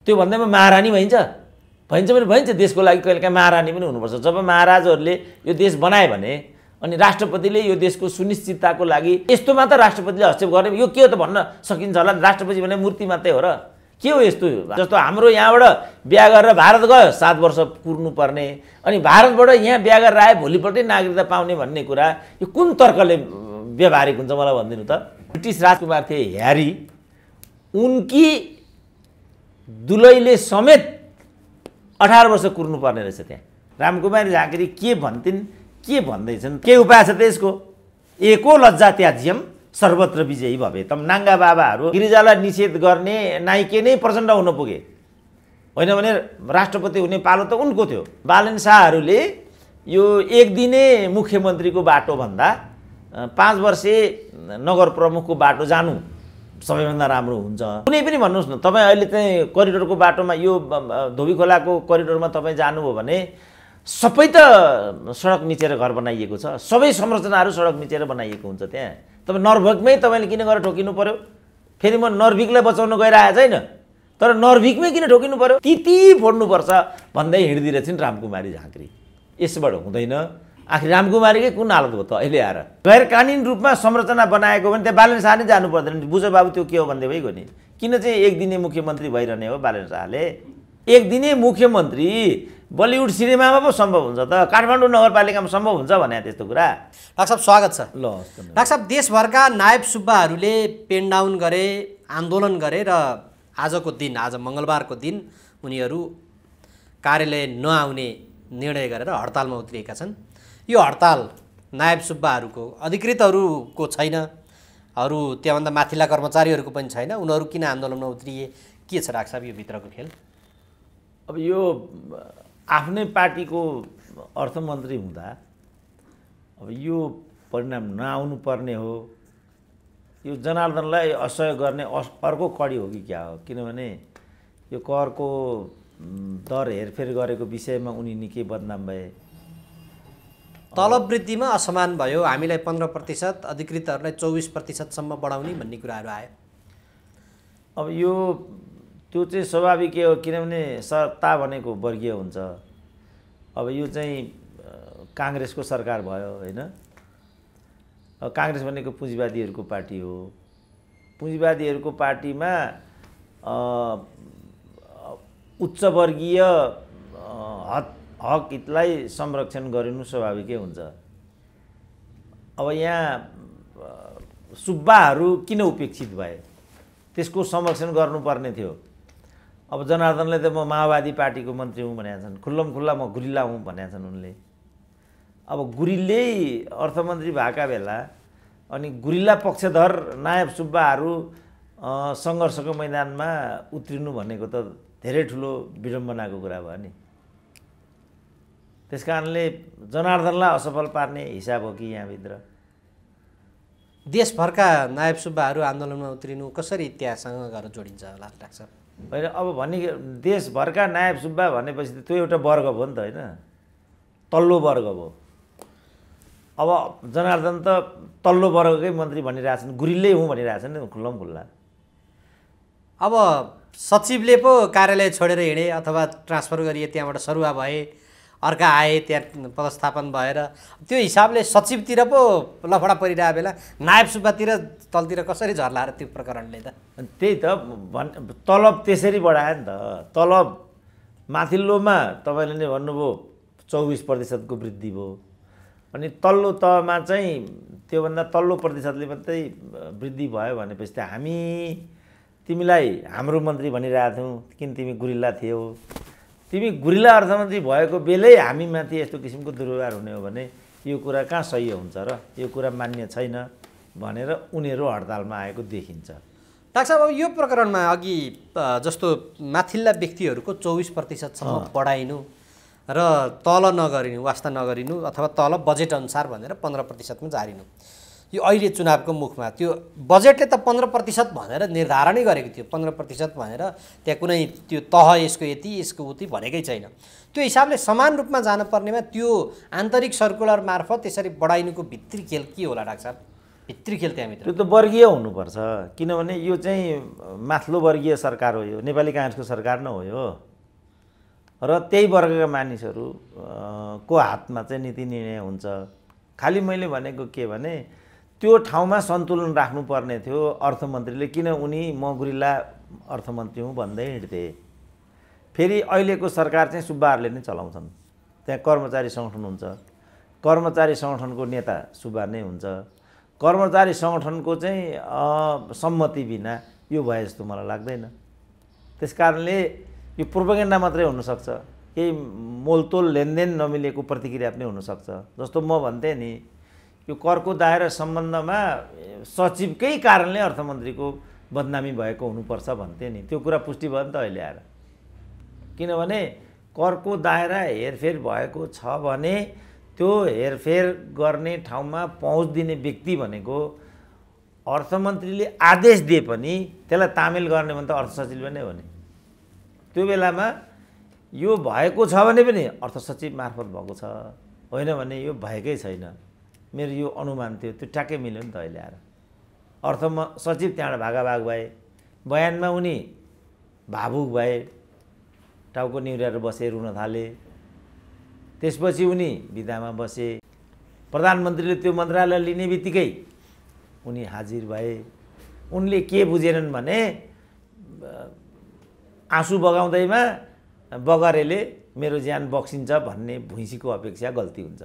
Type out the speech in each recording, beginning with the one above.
त्यो भन्दैमा महारानी भइन्छ भने भइन्छ। देशको लागि कहिलेकाहीँ महारानी पनि हुनुपर्छ। जब महाराजहरूले यो देश बनाए भने अनि राष्ट्रपतिले यो देशको सुनिश्चितताको लागि यस्तो मात्र राष्ट्रपतिले हस्तक्षेप गर्ने यो के हो त भन्न सकिन्छ होला। राष्ट्रपति भने मूर्ति मात्रै हो र के हो यस्तो? जस्तो हाम्रो यहाँबाट बिहा गरेर भारत गयो 7 वर्ष कुर्नुपर्ने अनि भारतबाट यहाँ बिहा गरेर आए भोलिपल्टै नागरिकता पाउने भन्ने कुरा यो कुन तर्कले व्यवहारिक हुन्छ मलाई भनिदिनु त। ब्रिटिस राजकुमार थिए ह्यारी, उनकी दुलैले समेत 18 वर्ष कुर्नुपर्ने रहेछ। त्यहाँ रामकुमारी झाँक्री के भन्थिन् के भन्दैछन्, के उपाय छ त्यसको? एको लज्जा त्याज्यम सर्वत्र विजयी भवे तम। नाङ्गा बाबाहरू गिरिजालाई निषेध गर्ने नाइके नै प्रचण्ड हुन पुगे होइन भने राष्ट्रपति हुने पालो त उनको थियो। बालन शाहहरूले यो एक दिने मुख्यमन्त्रीको बाटोभन्दा 5 वर्षे नगर प्रमुखको बाटो जानु सबैभन्दा राम्रो हुन्छ। कुनै पनि भन्नुहोस् न, तपाईँ अहिले चाहिँ करिडोरको बाटोमा यो धोबी खोलाको करिडोरमा तपाईँ जानुभयो भने सबै त सडक मिचेर घर बनाइएको छ, सबै संरचनाहरू सडक मिचेर बनाइएको हुन्छ। त्यहाँ तपाईँ नर्भिकमै तपाईँले किन गएर ठोकिनु पर्यो? फेरि म नर्भिकलाई बचाउन गइरहेको छैन, तर नर्भिकमै किन ठोकिनु पर्यो? ती फोड्नुपर्छ भन्दै हिँड्दिरहेछन् रामकुमारी झाँक्री। यसबाट हुँदैन। आखिर रामकुमारीकै कुन हालत हो त अहिले आएर? गैर कानुनी रूपमा संरचना बनाएको भने त्यहाँ बालन शाह नै जानु पर्दैन। बुझ बाबु त्यो के हो भन्दै भइगयो नि। किन चाहिँ एक दिने मुख्यमन्त्री भइरहने हो बालन शाहले? एक दिने मुख्यमन्त्री बलिउड सिनेमामा पो सम्भव हुन्छ त, काठमाडौँ नगरपालिकामा सम्भव हुन्छ भने त्यस्तो कुरा। डाक्टर साहब स्वागत छ। ल डाक्टर साहब, देशभरका नायब सुब्बाहरूले पेन डाउन गरे, आन्दोलन गरे र आजको दिन, आज मङ्गलबारको दिन उनीहरू कार्यालय नआउने निर्णय गरेर हडतालमा उत्रिएका छन्। यो हडताल नायब सुब्बाहरूको अधिकृतहरूको छैन, अरू त्यहाँभन्दा माथिल्ला कर्मचारीहरूको पनि छैन, उनीहरू किन आन्दोलनमा उत्रिए? के छ डाक्टर साहब यो भित्रको खेल? अब यो आफ्नै पार्टीको अर्थमन्त्री हुँदा अब यो परिणाम नआउनु पर्ने हो। यो जनार्दनलाई असहयोग गर्ने अर्को कडी हो कि क्या हो? किनभने यो करको दर हेरफेर गरेको विषयमा उनी निकै बदनाम भए। तलब वृद्धिमा असमान भयो, हामीलाई 15%, अधिकृतहरूलाई 24%सम्म बढाउने भन्ने कुराहरू आयो। अब यो त्यो चाहिँ स्वाभाविक हो, किनभने सत्ता भनेको वर्गीय हुन्छ। अब यो चाहिँ काङ्ग्रेसको सरकार भयो होइन। अब काङ्ग्रेस भनेको पुँजीवादीहरूको पार्टी हो। पुँजीवादीहरूको पार्टीमा उच्चवर्गीय हक हितलाई संरक्षण गरिनु स्वाभाविकै हुन्छ। अब यहाँ सुब्बाहरू किन उपेक्षित भए? त्यसको संरक्षण गर्नुपर्ने थियो। अब जनार्दनले त म माओवादी पार्टीको मन्त्री हुँ भनेका छन्, खुल्लम खुल्ला म गुरिल्ला हुँ भनेका छन् उनले। अब गुरिल्लै अर्थमन्त्री भएका बेला अनि गुरिल्ला पक्षधर नायब सुब्बाहरू सङ्घर्षको मैदानमा उत्रिनु भनेको त धेरै ठुलो विडम्बनाको कुरा भयो नि। त्यसकारणले जनार्दनलाई असफल पार्ने हिसाब हो कि यहाँभित्र? देशभरका नायब सुब्बाहरू आन्दोलनमा उत्रिनु कसरी त्यहाँसँग गएर जोडिन्छ होला डाक्टर साहब? होइन, अब भने देशभरका नायब सुब्बा भनेपछि त त्यो एउटा वर्ग भयो नि त होइन, तल्लो वर्ग भयो। अब जनार्दन त तल्लो वर्गकै मन्त्री भनिरहेछन्, गुरिल्लै हुँ भनिरहेछन् नि खुल्लम खुल्ला। अब सचिवले पो कार्यालय छोडेर हिँडे अथवा ट्रान्सफर गरिए, त्यहाँबाट सरुवा भए, अर्का आए, त्यहाँ पदस्थापन भएर, त्यो हिसाबले सचिवतिर पो लफडा परिरहेको बेला नायब सुब्बातिर तलतिर कसरी झर्ला र त्यो प्रकरणले त? त्यही त तलब त्यसरी बढायो नि त। तलब माथिल्लोमा तपाईँले नै भन्नुभयो 24% को वृद्धि भयो, अनि तल्लो तहमा चाहिँ त्योभन्दा तल्लो प्रतिशतले मात्रै वृद्धि भयो भनेपछि त हामी तिमीलाई हाम्रो मन्त्री भनिरहेको थियौँ, किन तिमी गुरिल्ला थियौ, तिमी गुरिल्ला अर्थमन्त्री भएको बेलै हामीमाथि यस्तो किसिमको दुर्व्यवहार हुने हो भने यो कुरा कहाँ सही हुन्छ र? यो कुरा मान्य छैन भनेर उनीहरू हडतालमा आएको देखिन्छ। डाक्टर साहब, अब यो प्रकरणमा अघि जस्तो माथिल्ला व्यक्तिहरूको 24%सम्म बढाइनु र तल नगरिनु, वास्ता नगरिनु अथवा तल बजेट अनुसार भनेर 15%मा झारिनु, यो अहिले चुनावको मुखमा त्यो बजेटले त 15% भनेर निर्धारणै गरेको थियो। 15% भनेर त्यहाँ कुनै त्यो तह यसको यति यसको उति भनेकै छैन। त्यो हिसाबले समान रूपमा जानुपर्नेमा त्यो आन्तरिक सर्कुलर मार्फत त्यसरी बढाइनुको भित्री खेल के होला डाक्टर साहब? भित्री खेल त्यहाँभित्र त्यो त वर्गीय हुनुपर्छ, किनभने यो चाहिँ माथिल्लो वर्गीय सरकार हो, यो नेपाली काङ्ग्रेसको सरकार नै हो यो, र त्यही वर्गका मानिसहरू को हातमा चाहिँ नीति निर्णय हुन्छ। खालि मैले भनेको के भने त्यो ठाउँमा सन्तुलन राख्नुपर्ने थियो अर्थमन्त्रीले, किन उनी म गुरिल्ला अर्थमन्त्री हुँ भन्दै हिँड्थे। फेरि अहिलेको सरकार चाहिँ सुब्बाहरूले नै चलाउँछन्, त्यहाँ कर्मचारी सङ्गठन हुन्छ, कर्मचारी सङ्गठनको नेता सुब्बा नै हुन्छ, कर्मचारी सङ्गठनको चाहिँ सम्मति बिना यो भए जस्तो मलाई लाग्दैन। त्यसकारणले यो प्रोपेगेन्डा मात्रै हुनसक्छ, केही मोलतोल लेनदेन नमिलेको प्रतिक्रिया पनि हुनसक्छ। जस्तो म भन्थेँ नि, यो करको दायरा सम्बन्धमा सचिवकै कारणले अर्थमन्त्रीको बदनामी भएको हुनुपर्छ भन्थेँ नि, त्यो कुरा पुष्टि भयो नि त अहिले आएर। किनभने करको दायरा हेरफेर भएको छ भने त्यो हेरफेर गर्ने ठाउँमा पहुँच दिने व्यक्ति भनेको अर्थमन्त्रीले आदेश दिए पनि त्यसलाई तामेल गर्ने भने त अर्थ सचिव नै हो नि। त्यो बेलामा यो भएको छ भने पनि अर्थ सचिव मार्फत भएको छ, होइन भने यो भएकै छैन। मेरो यो अनुमान थियो, त्यो ट्याक्कै मिल्यो नि त अहिले आएर। सचिव त्यहाँबाट भागाभाग भए, बयानमा उनी भावुक भए, टाउको निहुरेर बसे, रुन थाले। त्यसपछि उनी बिदामा बसे, प्रधानमन्त्रीले त्यो मन्त्रालय लिने बित्तिकै उनी हाजिर भए। उनले के बुझेनन् भने आँसु बगाउँदैमा बगरेले मेरो ज्यान बक्सिन्छ भन्ने भुइँसीको अपेक्षा गल्ती हुन्छ,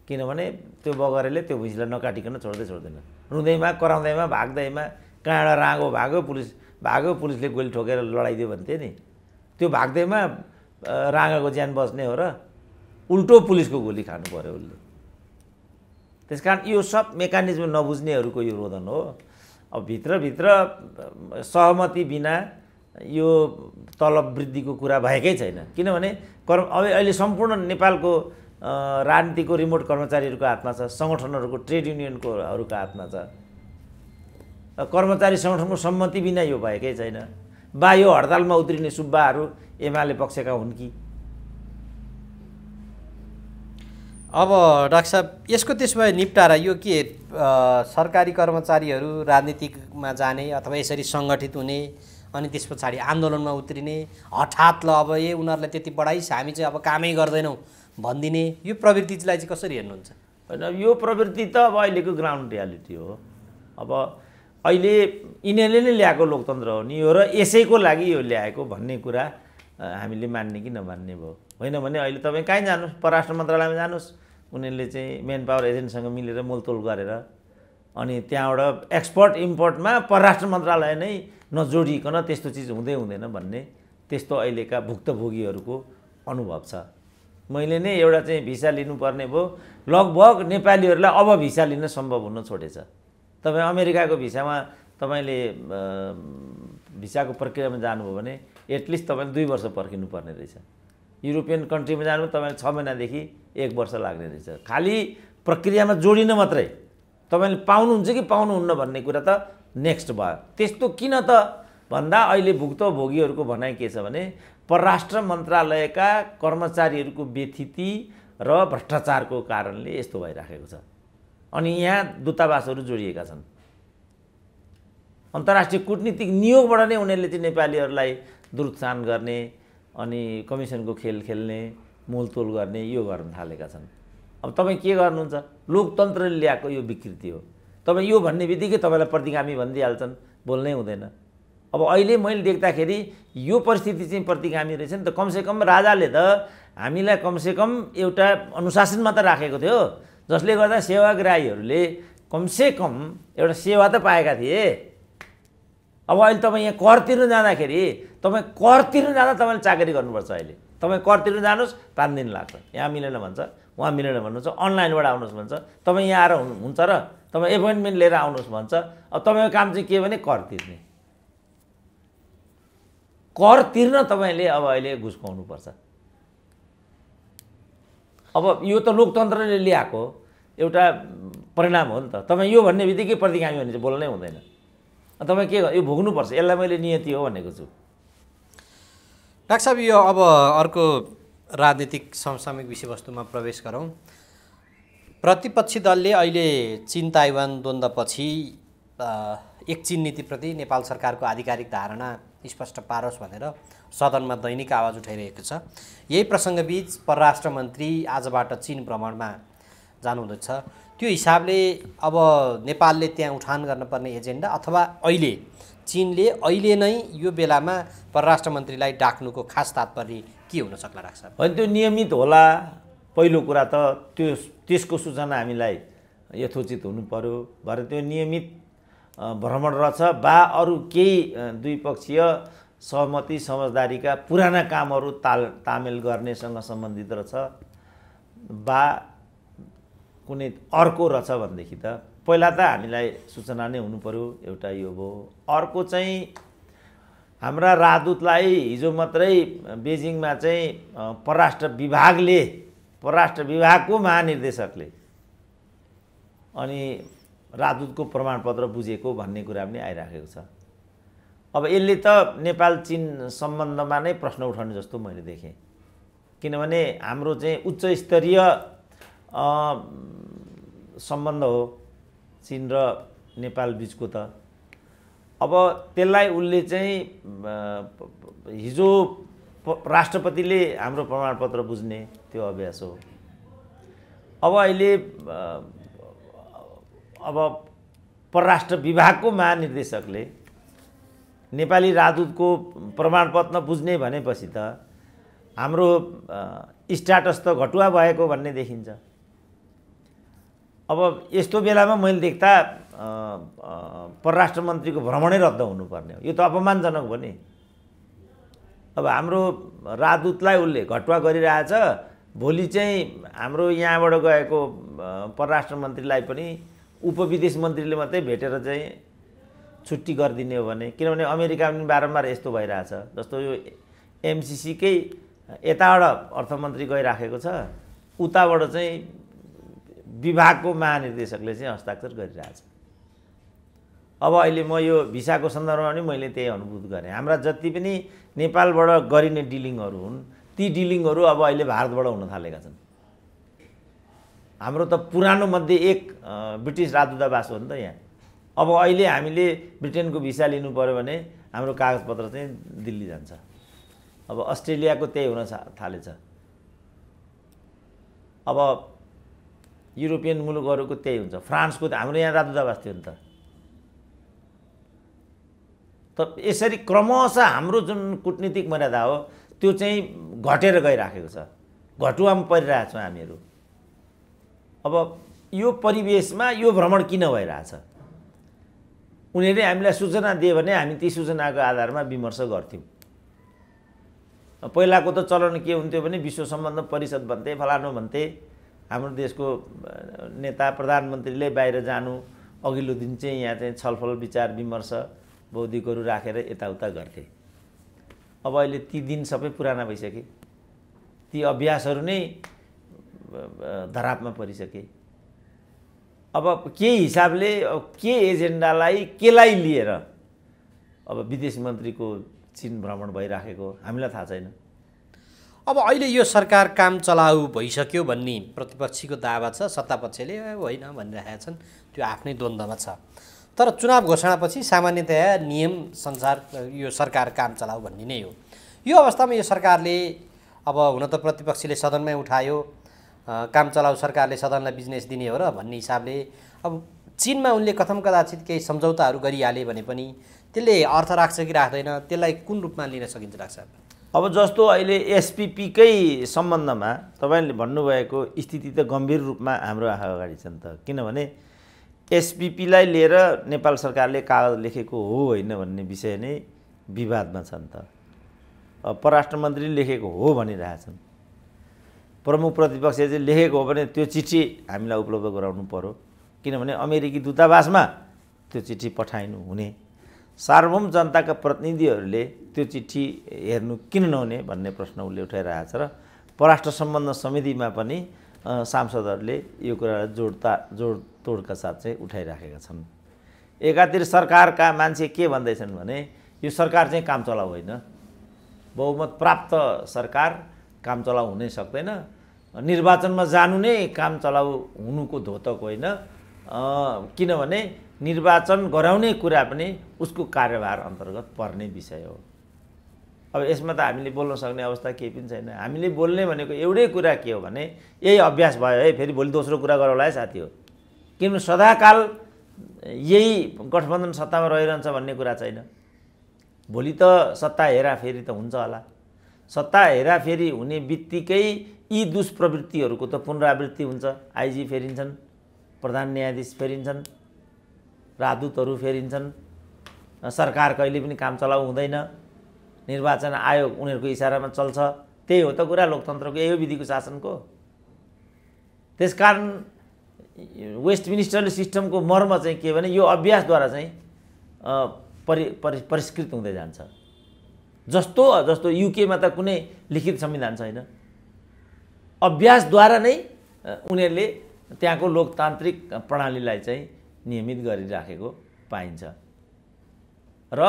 किनभने त्यो बगरेले त्यो भुइँसीलाई नकाटिकन छोड्दैन। रुँदैमा, कराउँदैमा, भाग्दैमा, कहाँबाट राँगो भाग्यो, पुलिसले गोली ठोकेर लडाइदियो भन्थे नि, त्यो भाग्दैमा राँगाको ज्यान बस्ने हो र उल्टो पुलिसको गोली खानु पर्यो उसले। त्यसकारण यो सब मेकानिजम नबुझ्नेहरूको यो रोदन हो। अब भित्रभित्र सहमति बिना यो तलब वृद्धिको कुरा भएकै छैन, किनभने अब अहिले सम्पूर्ण नेपालको राजनीतिको रिमोट कर्मचारीहरूको हातमा छ, सङ्गठनहरूको ट्रेड युनियनकोहरूको हातमा छ। कर्मचारी सङ्गठनको सम्मति बिना यो भएकै छैन। यो हडतालमा उत्रिने सुब्बाहरू एमाले पक्षका हुन् कि? अब डाक्टर साहब, यसको त्यसो भए निपटारा यो के सरकारी कर्मचारीहरू राजनीतिकमा जाने अथवा यसरी सङ्गठित हुने अनि त्यस पछाडि आन्दोलनमा उत्रिने, हठात ल अब उनीहरूलाई त्यति बढाइस हामी चाहिँ अब कामै गर्दैनौँ भनिदिने, यो प्रवृत्तिलाई चाहिँ कसरी हेर्नुहुन्छ? होइन, यो प्रवृत्ति त अब अहिलेको ग्राउन्ड रियालिटी हो। अब अहिले यिनीहरूले नै ल्याएको लोकतन्त्र हो नि यो, र यसैको लागि यो ल्याएको भन्ने कुरा हामीले मान्ने कि नमान्ने भयो। होइन भने अहिले तपाईँ कहीँ जानुहोस्, परराष्ट्र मन्त्रालयमा जानुहोस्, उनीहरूले चाहिँ मेन पावर एजेन्टसँग मिलेर मोलतोल गरेर अनि त्यहाँबाट एक्सपोर्ट इम्पोर्टमा परराष्ट्र मन्त्रालय नै नजोडिकन त्यस्तो चिज हुँदैन भन्ने त्यस्तो अहिलेका भुक्तभोगीहरूको अनुभव छ। मैले नै एउटा चाहिँ भिसा लिनुपर्ने भयो, लगभग नेपालीहरूलाई अब भिसा लिन सम्भव हुन छोडेछ। तपाईँ अमेरिकाको भिसामा तपाईँले भिसाको प्रक्रियामा जानुभयो भने एटलिस्ट तपाईँले 2 वर्ष पर्खिनु पर्ने रहेछ। युरोपियन कन्ट्रीमा जानु तपाईँले 6 महिनादेखि 1 वर्ष लाग्ने रहेछ। खालि प्रक्रियामा जोडिन मात्रै तपाईँले पाउनुहुन्छ कि पाउनुहुन्न भन्ने कुरा त नेक्स्ट भयो। त्यस्तो किन त भन्दा अहिले भुक्तभोगीहरूको भनाइ के छ भने परराष्ट्र मन्त्रालयका कर्मचारीहरूको व्यथिति र भ्रष्टाचारको कारणले यस्तो भइराखेको छ। अनि यहाँ दूतावासहरू जोडिएका छन्, अन्तर्राष्ट्रिय कूटनीतिक नियोगबाट नै उनीहरूले चाहिँ नेपालीहरूलाई दुरुत्सान गर्ने अनि कमिसनको खेल खेल्ने, मोलतोल गर्ने, यो गर्न थालेका छन्। अब तपाईँ के गर्नुहुन्छ? लोकतन्त्रले ल्याएको यो विकृति हो। तपाईँ यो भन्ने बित्तिकै तपाईँलाई प्रतिगामी भनिदिइहाल्छन्, बोल्नै हुँदैन। अब अहिले मैले देख्दाखेरि यो परिस्थिति चाहिँ प्रतिगामी रहेछ नि त। कमसेकम राजाले त हामीलाई कमसेकम एउटा अनुशासनमा त राखेको थियो, जसले गर्दा सेवाग्राहीहरूले कमसेकम एउटा सेवा त पाएका थिए। अब अहिले तपाईँ यहाँ कर तिर्न जाँदाखेरि तपाईँले चाकरी गर्नुपर्छ। अहिले तपाईँ कर तिर्न जानुहोस् 5 दिन लाग्छ, यहाँ मिलेन भन्छ, उहाँ मिलेन भन्नुहुन्छ, अनलाइनबाट आउनुहोस् भन्छ, तपाईँ यहाँ आएर हुन्छ र तपाईँ एपोइन्टमेन्ट लिएर आउनुहोस् भन्छ। अब तपाईँको काम चाहिँ के भने कर तिर्ने। कर तिर्न तपाईँले अब अहिले घुस खुवाउनुपर्छ। अब यो त लोकतन्त्रले ल्याएको एउटा परिणाम हो नि त। तपाईँ यो भन्ने बित्तिकै प्रतिगामी भने चाहिँ बोल्नै हुँदैन। तपाईँ के यो भोग्नुपर्छ, यसलाई मैले नियति हो भनेको छु। डाक्टर साहब, यो अब अर्को राजनीतिक समसामयिक विषयवस्तुमा प्रवेश गरौँ। प्रतिपक्षी दलले अहिले चीन ताइवान द्वन्द्वपछि एक चीन नीतिप्रति नेपाल सरकारको आधिकारिक धारणा स्पष्ट पारोस् भनेर सदनमा दैनिक आवाज उठाइरहेको छ। यही प्रसङ्गबीच परराष्ट्र मन्त्री आजबाट चीन भ्रमणमा जानुहुँदैछ। त्यो हिसाबले अब नेपालले त्यहाँ उठान गर्नुपर्ने एजेन्डा अथवा अहिले चीनले अहिले नै यो बेलामा परराष्ट्र मन्त्रीलाई डाक्नुको खास तात्पर्य के हुन सक्ला राख्छ? होइन, त्यो नियमित होला। पहिलो कुरा त त्यसको सूचना हामीलाई यथोचित हुनु पर्यो। भरे त्यो नियमित भ्रमण रहेछ बा अरू केही द्विपक्षीय सहमति समझदारीका पुराना कामहरू तालमेल गर्नेसँग सम्बन्धित रहेछ बा कुनै अर्को रहेछ भनेदेखि त पहिला त हामीलाई सूचना नै हुनु पर्यो। एउटा यो भयो। अर्को चाहिँ हाम्रा राजदूतलाई हिजो मात्रै बेजिङमा चाहिँ परराष्ट्र विभागको महानिर्देशकले अनि राजदूतको प्रमाणपत्र बुझेको भन्ने कुरा पनि आइराखेको छ। अब यसले त नेपाल चीन सम्बन्धमा नै प्रश्न उठाउने जस्तो मैले देखेँ। किनभने हाम्रो चाहिँ उच्च स्तरीय सम्बन्ध हो चीन र नेपाल बिचको त। अब त्यसलाई उसले चाहिँ हिजो राष्ट्रपतिले हाम्रो प्रमाणपत्र बुझ्ने त्यो अभ्यास हो। अब अहिले परराष्ट्र विभागको महानिर्देशकले नेपाली राजदूतको प्रमाणपत्र बुझ्ने भनेपछि त हाम्रो स्ट्याटस त घटुवा भएको भन्ने देखिन्छ। अब यस्तो बेलामा मैले देख्दा परराष्ट्र मन्त्रीको भ्रमणै रद्द हुनुपर्ने हो। यो त अपमानजनक हो नि। अब हाम्रो राजदूतलाई उसले घटुवा गरिरहेछ, भोलि चाहिँ हाम्रो यहाँबाट गएको परराष्ट्र मन्त्रीलाई पनि उपविदेश मन्त्रीले मात्रै भेटेर चाहिँ छुट्टी गरिदिने हो भने, किनभने अमेरिका पनि बारम्बार यस्तो भइरहेछ। जस्तो यो एमसिसीकै यताबाट अर्थमन्त्री गइराखेको छ, उताबाट चाहिँ विभागको महानिर्देशकले चाहिँ हस्ताक्षर गरिरहेछ। अब अहिले म यो भिसाको सन्दर्भमा पनि मैले त्यही अनुभूत गरेँ। हाम्रा जति पनि नेपालबाट गरिने डिलिङहरू हुन् ती डिलिङहरू अब अहिले भारतबाट हुन थालेका छन्। हाम्रो त पुरानो मध्ये एक ब्रिटिस राजदूतावास हो नि त यहाँ। अब अहिले हामीले ब्रिटेनको भिसा लिनु पर्यो भने हाम्रो कागजपत्र चाहिँ दिल्ली जान्छ। अब अस्ट्रेलियाको त्यही हुन थालेछ। अब युरोपियन मुलुकहरूको त्यही हुन्छ। फ्रान्सको त हाम्रो यहाँ राजदूतावास थियो नि त। यसरी क्रमशः हाम्रो जुन कूटनीतिक मर्यादा हो त्यो चाहिँ घटेर गइराखेको छ। घटुवामा परिरहेका छौँ हामीहरू। अब यो परिवेशमा यो भ्रमण किन भइरहेछ? उनीहरूले हामीलाई सूचना दिए भने हामी ती सूचनाको आधारमा विमर्श गर्थ्यौँ। पहिलाको त चलन के हुन्थ्यो भने विश्व सम्बन्ध परिषद भन्थे, फलानु भन्थे। हाम्रो देशको नेता प्रधानमन्त्रीले बाहिर जानु अघिल्लो दिन चाहिँ यहाँ चाहिँ छलफल विचार विमर्श बौद्धिकहरू राखेर यताउता गर्थे। अब अहिले ती दिन सबै पुराना भइसके। ती अभ्यासहरू नै धरापमा परिसके। अब के हिसाबले के एजेन्डालाई केलाई लिएर अब विदेश मन्त्रीको चीन भ्रमण भइराखेको हामीलाई थाहा छैन। अब अहिले यो सरकार काम चलाउ भइसक्यो भन्ने प्रतिपक्षीको दावा छ। सत्तापक्षले होइन भनिरहेका छन्। त्यो आफ्नै द्वन्द्वमा छ। तर चुनाव घोषणापछि सामान्यतया नियम संसार यो सरकार काम चलाउ भन्ने नै हो। यो अवस्थामा यो सरकारले अब हुन त प्रतिपक्षीले सदनमै उठायो, काम चलाउ सरकारले सदनलाई बिजनेस दिने हो र भन्ने हिसाबले अब चीनमा उनले कथम कदाचित केही सम्झौताहरू गरिहाले भने पनि त्यसले अर्थ राख्छ कि राख्दैन? त्यसलाई कुन रूपमा लिन सकिन्छ राख्छ? अब जस्तो अहिले एसपिपीकै सम्बन्धमा तपाईँले भन्नुभएको स्थिति त गम्भीर रूपमा हाम्रो आँखा अगाडि छ नि त। किनभने एसपिपीलाई लिएर नेपाल सरकारले कागज लेखेको हो होइन भन्ने विषय नै विवादमा छ नि त। परराष्ट्र मन्त्रीले लेखेको हो भनिरहेछन्। प्रमुख प्रतिपक्ष चाहिँ लेखेको हो भने त्यो चिठी हामीलाई उपलब्ध गराउनु पर्यो। किनभने अमेरिकी दूतावासमा त्यो चिठी पठाइनु हुने। सार्वभौम जनताका प्रतिनिधिहरूले त्यो चिठी हेर्नु किन नहुने भन्ने प्रश्न उसले उठाइरहेको छ र परराष्ट्र सम्बन्ध समितिमा पनि सांसदहरूले यो कुरा जोडतोडका साथ चाहिँ उठाइराखेका छन्। एकातिर सरकारका मान्छे के भन्दैछन् भने यो सरकार चाहिँ काम चलाउ होइन, बहुमत प्राप्त सरकार काम चलाउ हुनै सक्दैन, निर्वाचनमा जानु नै काम चलाउ हुनुको धोतक होइन, किनभने निर्वाचन गराउने कुरा पनि उसको कार्यभार अन्तर्गत पर्ने विषय हो। अब यसमा त हामीले बोल्न सक्ने अवस्था केही पनि छैन। हामीले बोल्ने भनेको एउटै कुरा के हो भने यही अभ्यास भयो है, फेरि भोलि दोस्रो कुरा गरौँला है साथी हो। किनभने सदाकाल यही गठबन्धन सत्तामा रहिरहन्छ भन्ने कुरा छैन। भोलि त सत्ता हेराफेरी त हुन्छ होला। सत्ता हेराफेरी हुने बित्तिकै यी दुष्प्रवृत्तिहरूको त पुनरावृत्ति हुन्छ। आइजी फेरिन्छन्, प्रधान न्यायाधीश फेरिन्छन्, राजदूतहरू फेरिन्छन्, सरकार कहिले पनि काम चलाउ हुँदैन, निर्वाचन आयोग उनीहरूको इसारामा चल्छ। त्यही हो त कुरा लोकतन्त्रको, यही हो विधिको शासनको। त्यसकारण वेस्टमिनिस्टर सिस्टमको मर्म चाहिँ के भने यो अभ्यासद्वारा चाहिँ परिष्कृत हुँदै जान्छ। जस्तो युकेमा त कुनै लिखित संविधान छैन, अभ्यासद्वारा नै उनीहरूले त्यहाँको लोकतान्त्रिक प्रणालीलाई चाहिँ नियमित गरिराखेको पाइन्छ र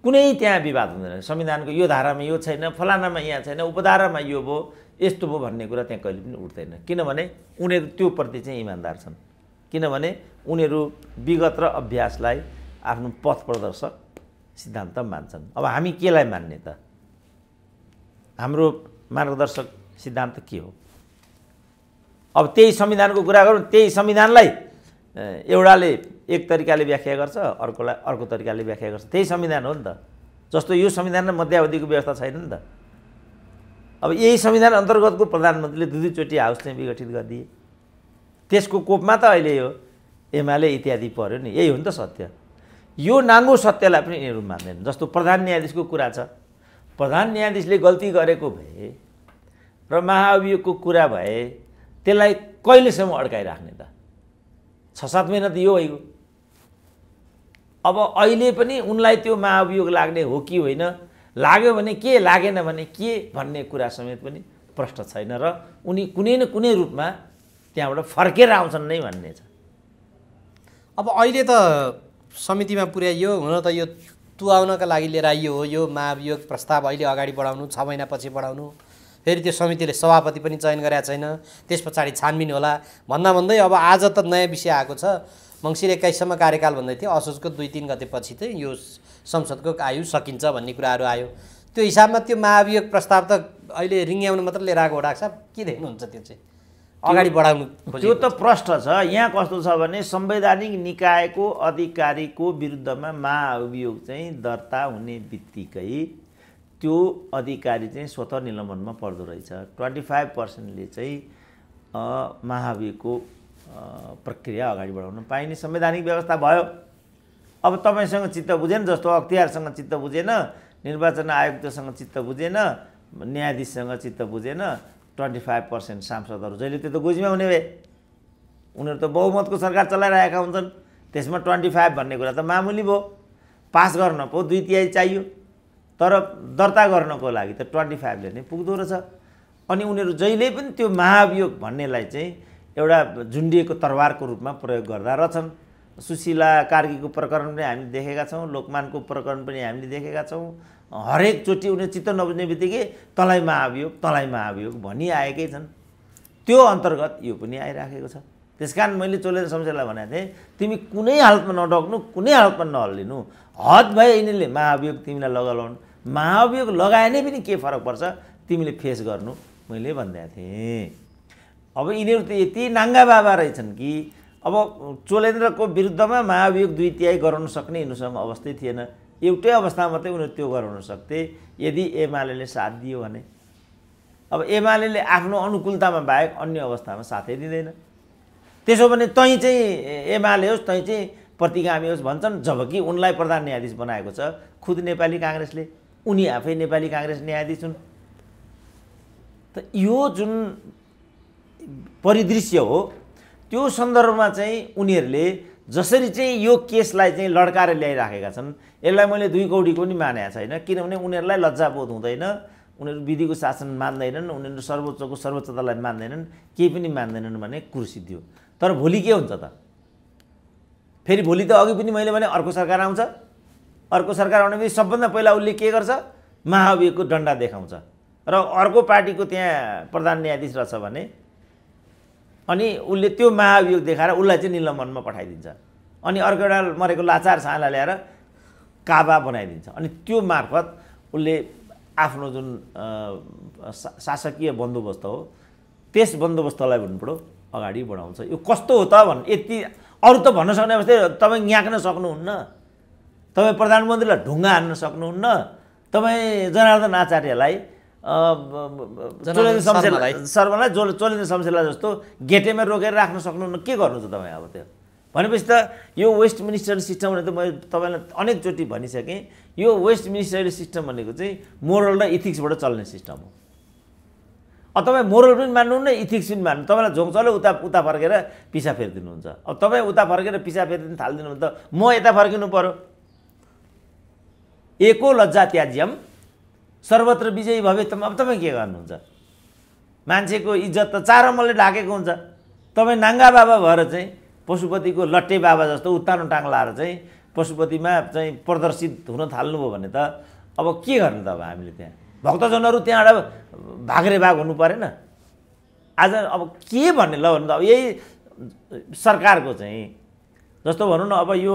कुनै त्यहाँ विवाद हुँदैन। संविधानको यो धारामा यो छैन, फलानामा यहाँ छैन, उपधारामा यो भयो, यस्तो भयो भन्ने कुरा त्यहाँ कहिले पनि उठ्दैन। किनभने उनीहरू त्यो प्रति चाहिँ इमान्दार छन्, किनभने उनीहरू विगत र अभ्यासलाई आफ्नो पथ प्रदर्शक सिद्धान्त मान्छन्। अब हामी केलाई मान्ने त? हाम्रो मार्गदर्शक सिद्धान्त के हो? अब त्यही संविधानको कुरा गरौँ, त्यही संविधानलाई एउटाले एक तरिकाले व्याख्या गर्छ, अर्कोलाई अर्को तरिकाले व्याख्या गर्छ। त्यही संविधान हो नि त। जस्तो यो संविधानमा मध्यावधिको व्यवस्था छैन नि त। अब यही संविधान अन्तर्गतको प्रधानमन्त्रीले दुईचोटि हाउस चाहिँ विघटित गरिदिए, त्यसको कोपमा त अहिले यो एमाले इत्यादि पर्यो नि। यही हो नि त सत्य। यो नाङ्गो सत्यलाई पनि यिनीहरू मान्दैनन्। जस्तो प्रधान न्यायाधीशको कुरा छ, प्रधान न्यायाधीशले गल्ती गरेको भए र महाअभियोगको कुरा भए त्यसलाई कहिलेसम्म अड्काइराख्ने त? 6-7 महिना त यो भइगयो। अब अहिले पनि उनलाई त्यो महाअभियोग लाग्ने हो कि होइन, लाग्यो भने के, लागेन भने के भन्ने कुरा समेत पनि प्रश्न छैन र उनी कुनै न कुनै रूपमा त्यहाँबाट फर्केर आउँछन् नै भन्ने छ। अब अहिले त समितिमा पुर्याइयो, हुन त यो तुहाउनका लागि लिएर आइयो हो। यो महाभियोग प्रस्ताव अहिले अगाडि बढाउनु, 6 महिनापछि बढाउनु, फेरि त्यो समितिले सभापति पनि चयन गरेका छैन, त्यस पछाडि छानबिन होला भन्दा भन्दै अब आज त नयाँ विषय आएको छ। मङ्सिर 21सम्म कार्यकाल भन्दै थियो, असोजको 2-3 गतेपछि चाहिँ यो संसदको आयु सकिन्छ भन्ने कुराहरू आयो। त्यो हिसाबमा त्यो महाभियोग प्रस्ताव त अहिले रिङ्ग्याउनु मात्र लिएर आएको हो। डाक्टर साहब के देख्नुहुन्छ त्यो चाहिँ अगाडि बढाउनु? त्यो त प्रश्न छ। यहाँ कस्तो छ भने संवैधानिक निकायको अधिकारीको विरुद्धमा महाअभियोग चाहिँ दर्ता हुने बित्तिकै त्यो अधिकारी चाहिँ स्वतः निलम्बनमा पर्दो रहेछ। 25%ले चाहिँ महाअभियोगको प्रक्रिया अगाडि बढाउन पाइने संवैधानिक व्यवस्था भयो। अब तपाईँसँग चित्त बुझेन, जस्तो अख्तियारसँग चित्त बुझेन, निर्वाचन आयुक्तसँग चित्त बुझेन, न्यायाधीशसँग चित्त बुझेन, 25% सांसदहरू जहिले त्यो त गोजीमा हुने भए। उनीहरू त बहुमतको सरकार चलाइरहेका हुन्छन्, त्यसमा 25 भन्ने कुरा त मामुली भयो। पास गर्न पो 2/3 चाहियो, तर दर्ता गर्नको लागि त 25ले नै पुग्दो रहेछ। अनि उनीहरू जहिले पनि त्यो महाअभियोग भन्नेलाई चाहिँ एउटा झुन्डिएको तरवारको रूपमा प्रयोग गर्दा रहेछन्। सुशीला कार्कीको प्रकरण पनि हामीले देखेका छौँ, लोकमानको प्रकरण पनि हामीले देखेका छौँ। हरेकचोटि उनीहरू चित्त नबुझ्ने बित्तिकै तँलाई महाअभियोग भनिआएकै छन्। त्यो अन्तर्गत यो पनि आइराखेको छ। त्यसकारण मैले चोलेर शमशेरलाई भनेको थिएँ, तिमी कुनै हालतमा नडक्नु, कुनै हालतमा नहल्लिनु। हद भए यिनीहरूले महाअभियोग तिमीलाई लगाउनु, महाअभियोग लगाए नै पनि के फरक पर्छ, तिमीले फेस गर्नु, मैले भनिदिएको थिएँ। अब यिनीहरू त यति नाङ्गा बाबा रहेछन् कि अब चोलेन्द्रको विरुद्धमा महाअभियोग 2/3 गराउन सक्ने यिनीहरूसँग अवस्थै थिएन। एउटै अवस्थामा मात्रै उनीहरू त्यो गराउन सक्थे यदि एमाले साथ दियो भने। अब एमाले आफ्नो अनुकूलतामा बाहेक अन्य अवस्थामा साथै दिँदैन। त्यसो भने तैँ चाहिँ एमाले होस्, तैँ चाहिँ प्रतिगामी होस् भन्छन्, जबकि उनलाई प्रधान न्यायाधीश बनाएको छ खुद नेपाली काङ्ग्रेसले। उनी आफै नेपाली काङ्ग्रेस न्यायाधीश हुन्। त यो जुन परिदृश्य हो त्यो सन्दर्भमा चाहिँ उनीहरूले जसरी चाहिँ यो केसलाई चाहिँ लड्काएर ल्याइराखेका छन्, यसलाई मैले 2 कौडीको पनि मानेको छैन। किनभने उनीहरूलाई लज्जाबोध हुँदैन, उनीहरू विधिको शासन मान्दैनन्, उनीहरू सर्वोच्चको सर्वोच्चतालाई मान्दैनन्, केही पनि मान्दैनन् भने कुर्सी दियो। तर भोलि के हुन्छ त? फेरि भोलि त अघि पनि मैले भने अर्को सरकार आउँछ। अर्को सरकार आउने बित्तिकै सबभन्दा पहिला उसले के गर्छ? महाअभियोगको डन्डा देखाउँछ र अर्को पार्टीको त्यहाँ प्रधान न्यायाधीश रहेछ भने अनि उसले त्यो महाभियोग देखाएर उसलाई चाहिँ निलम्बनमा पठाइदिन्छ अनि अर्को एउटा मरेको लाचार छाला ल्याएर काबा बनाइदिन्छ अनि त्यो मार्फत उसले आफ्नो जुन शासकीय बन्दोबस्त हो त्यस बन्दोबस्तलाई भन्नु अगाडि बढाउँछ। यो कस्तो हो त भन् यति अरू त भन्न सक्ने अवस्था तपाईँ याक्न सक्नुहुन्न, तपाईँ प्रधानमन्त्रीलाई ढुङ्गा हान्न सक्नुहुन्न, तपाईँ जनार्दन आचार्यलाई शर्मालाई चोलेन्द्र शमशेरलाई जस्तो गेटेमा रोकेर राख्न सक्नुहुन्न, के गर्नु त तपाईँ अब त्यो भनेपछि त यो वेस्ट मिनिस्टर सिस्टम भने त मैले तपाईँलाई अनेकचोटि भनिसकेँ यो वेस्ट मिनिस्टर सिस्टम भनेको चाहिँ मोरल र इथिक्सबाट चल्ने सिस्टम हो। अब तपाईँ मोरल पनि मान्नुहुन्न इथिक्स पनि मान्नु, तपाईँलाई झोक चल्यो उता फर्केर पिछा फेरिदिनुहुन्छ। अब तपाईँ उता फर्केर पिछा फेरिदिनु थालिदिनु भने त म यता फर्किनु पर्यो। एको लज्जा त्याज्यम सर्वत्र विजयी भवेतम। अब तपाईँ के गर्नुहुन्छ? मान्छेको इज्जत त चारमलले ढाकेको हुन्छ, तपाईँ नाङ्गा बाबा भएर चाहिँ पशुपतिको लट्टे बाबा जस्तो उत्तानो टाङ लाएर चाहिँ पशुपतिमा चाहिँ प्रदर्शित हुन थाल्नुभयो भने त अब के गर्नु त? अब हामीले त्यहाँ भक्तजनहरू त्यहाँबाट भाग्रे भाग हुनु परेन? आज अब के भन्ने ल भन्नु त? अब यही सरकारको चाहिँ जस्तो भनौँ न, अब यो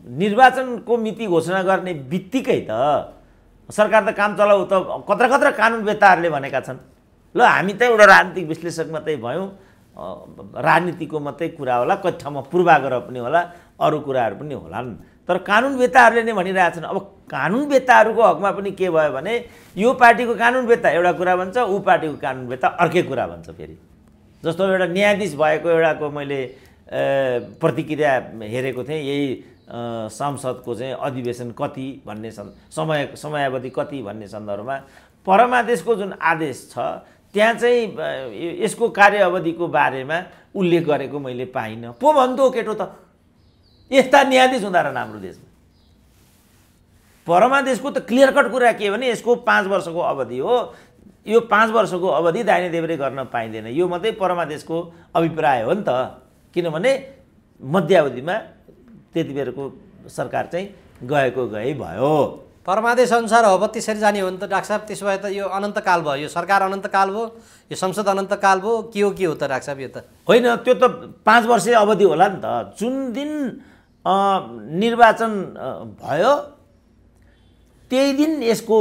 निर्वाचनको मिति घोषणा गर्ने बित्तिकै त सरकार त काम चलाऊ त कत्रा कत्रा कानुनवेत्ताहरूले भनेका छन्। ल हामी त एउटा राजनीतिक विश्लेषक मात्रै भयौँ, राजनीतिको मात्रै कुरा होला, कति ठाउँमा पूर्वाग्रह पनि होला, अरू कुराहरू पनि होलान्, तर कानुनवेत्ताहरूले नै भनिरहेछन्। अब कानुनवेत्ताहरूको हकमा पनि के भयो भने यो पार्टीको कानुनवेत्ता एउटा कुरा भन्छ, ऊ पार्टीको कानुनवेत्ता अर्कै कुरा भन्छ। फेरि जस्तो एउटा न्यायाधीश भएको एउटाको मैले प्रतिक्रिया हेरेको थिएँ, यही संसदको चाहिँ अधिवेशन कति भन्ने समयावधि कति भन्ने सन्दर्भमा परमादेशको जुन आदेश छ त्यहाँ चाहिँ यसको कार्य अवधिको बारेमा उल्लेख गरेको मैले पाइनँ। पो भन्थ्यो केटो त यस्ता न्यायाधीश हुँदा रहेन हाम्रो देशमा। परमादेशको त क्लियर कट कुरा के भने यसको 5 वर्षको अवधि हो, यो 5 वर्षको अवधि दाहिने देब्रे गर्न पाइँदैन, यो मात्रै परमादेशको अभिप्राय हो नि त। किनभने मध्यावधिमा त्यति बेरको सरकार चाहिँ गएको गए भयो। परमादेश अनुसार हो त्यसरी जाने हो नि त डाक्टर साहब। त्यसो भए त यो अनन्तकाल भयो, यो सरकार अनन्तकाल भयो, यो संसद अनन्तकाल भयो, के हो त डाक्टर साहब? यो त होइन, त्यो त 5 वर्षीय अवधि होला नि त। जुन दिन निर्वाचन भयो त्यही दिन यसको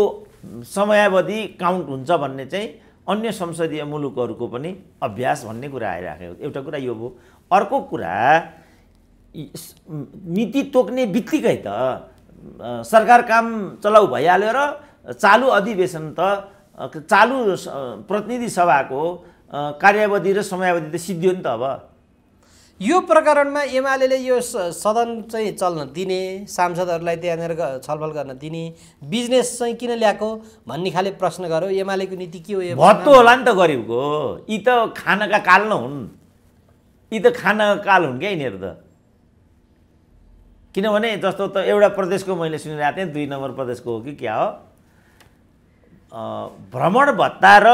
समयावधि काउन्ट हुन्छ भन्ने चाहिँ अन्य संसदीय मुलुकहरूको पनि अभ्यास भन्ने कुरा आइराखेको। एउटा कुरा यो भयो। अर्को कुरा नीति तोक्ने बित्तिकै त सरकार काम चलाउ भइहाल्यो र चालु अधिवेशन त चालु प्रतिनिधि सभाको कार्यावधि र समयावधि त सिद्धियो नि त। अब यो प्रकरणमा एमाले यो सदन चाहिँ चल्न दिने, सांसदहरूलाई त्यहाँनिर छलफल गर्न दिने, बिजनेस चाहिँ किन ल्याएको भन्ने खाले प्रश्न गर्यो। एमालेको नीति के हो? भत्तो होला नि त गरिबको। यी त खानका काल न हुन्, यी त खानका काल हुन् क्या यिनीहरू त। किनभने जस्तो त एउटा प्रदेशको मैले सुनिरहेको थिएँ, 2 नम्बर प्रदेशको हो कि क्या हो, भ्रमण भत्ता र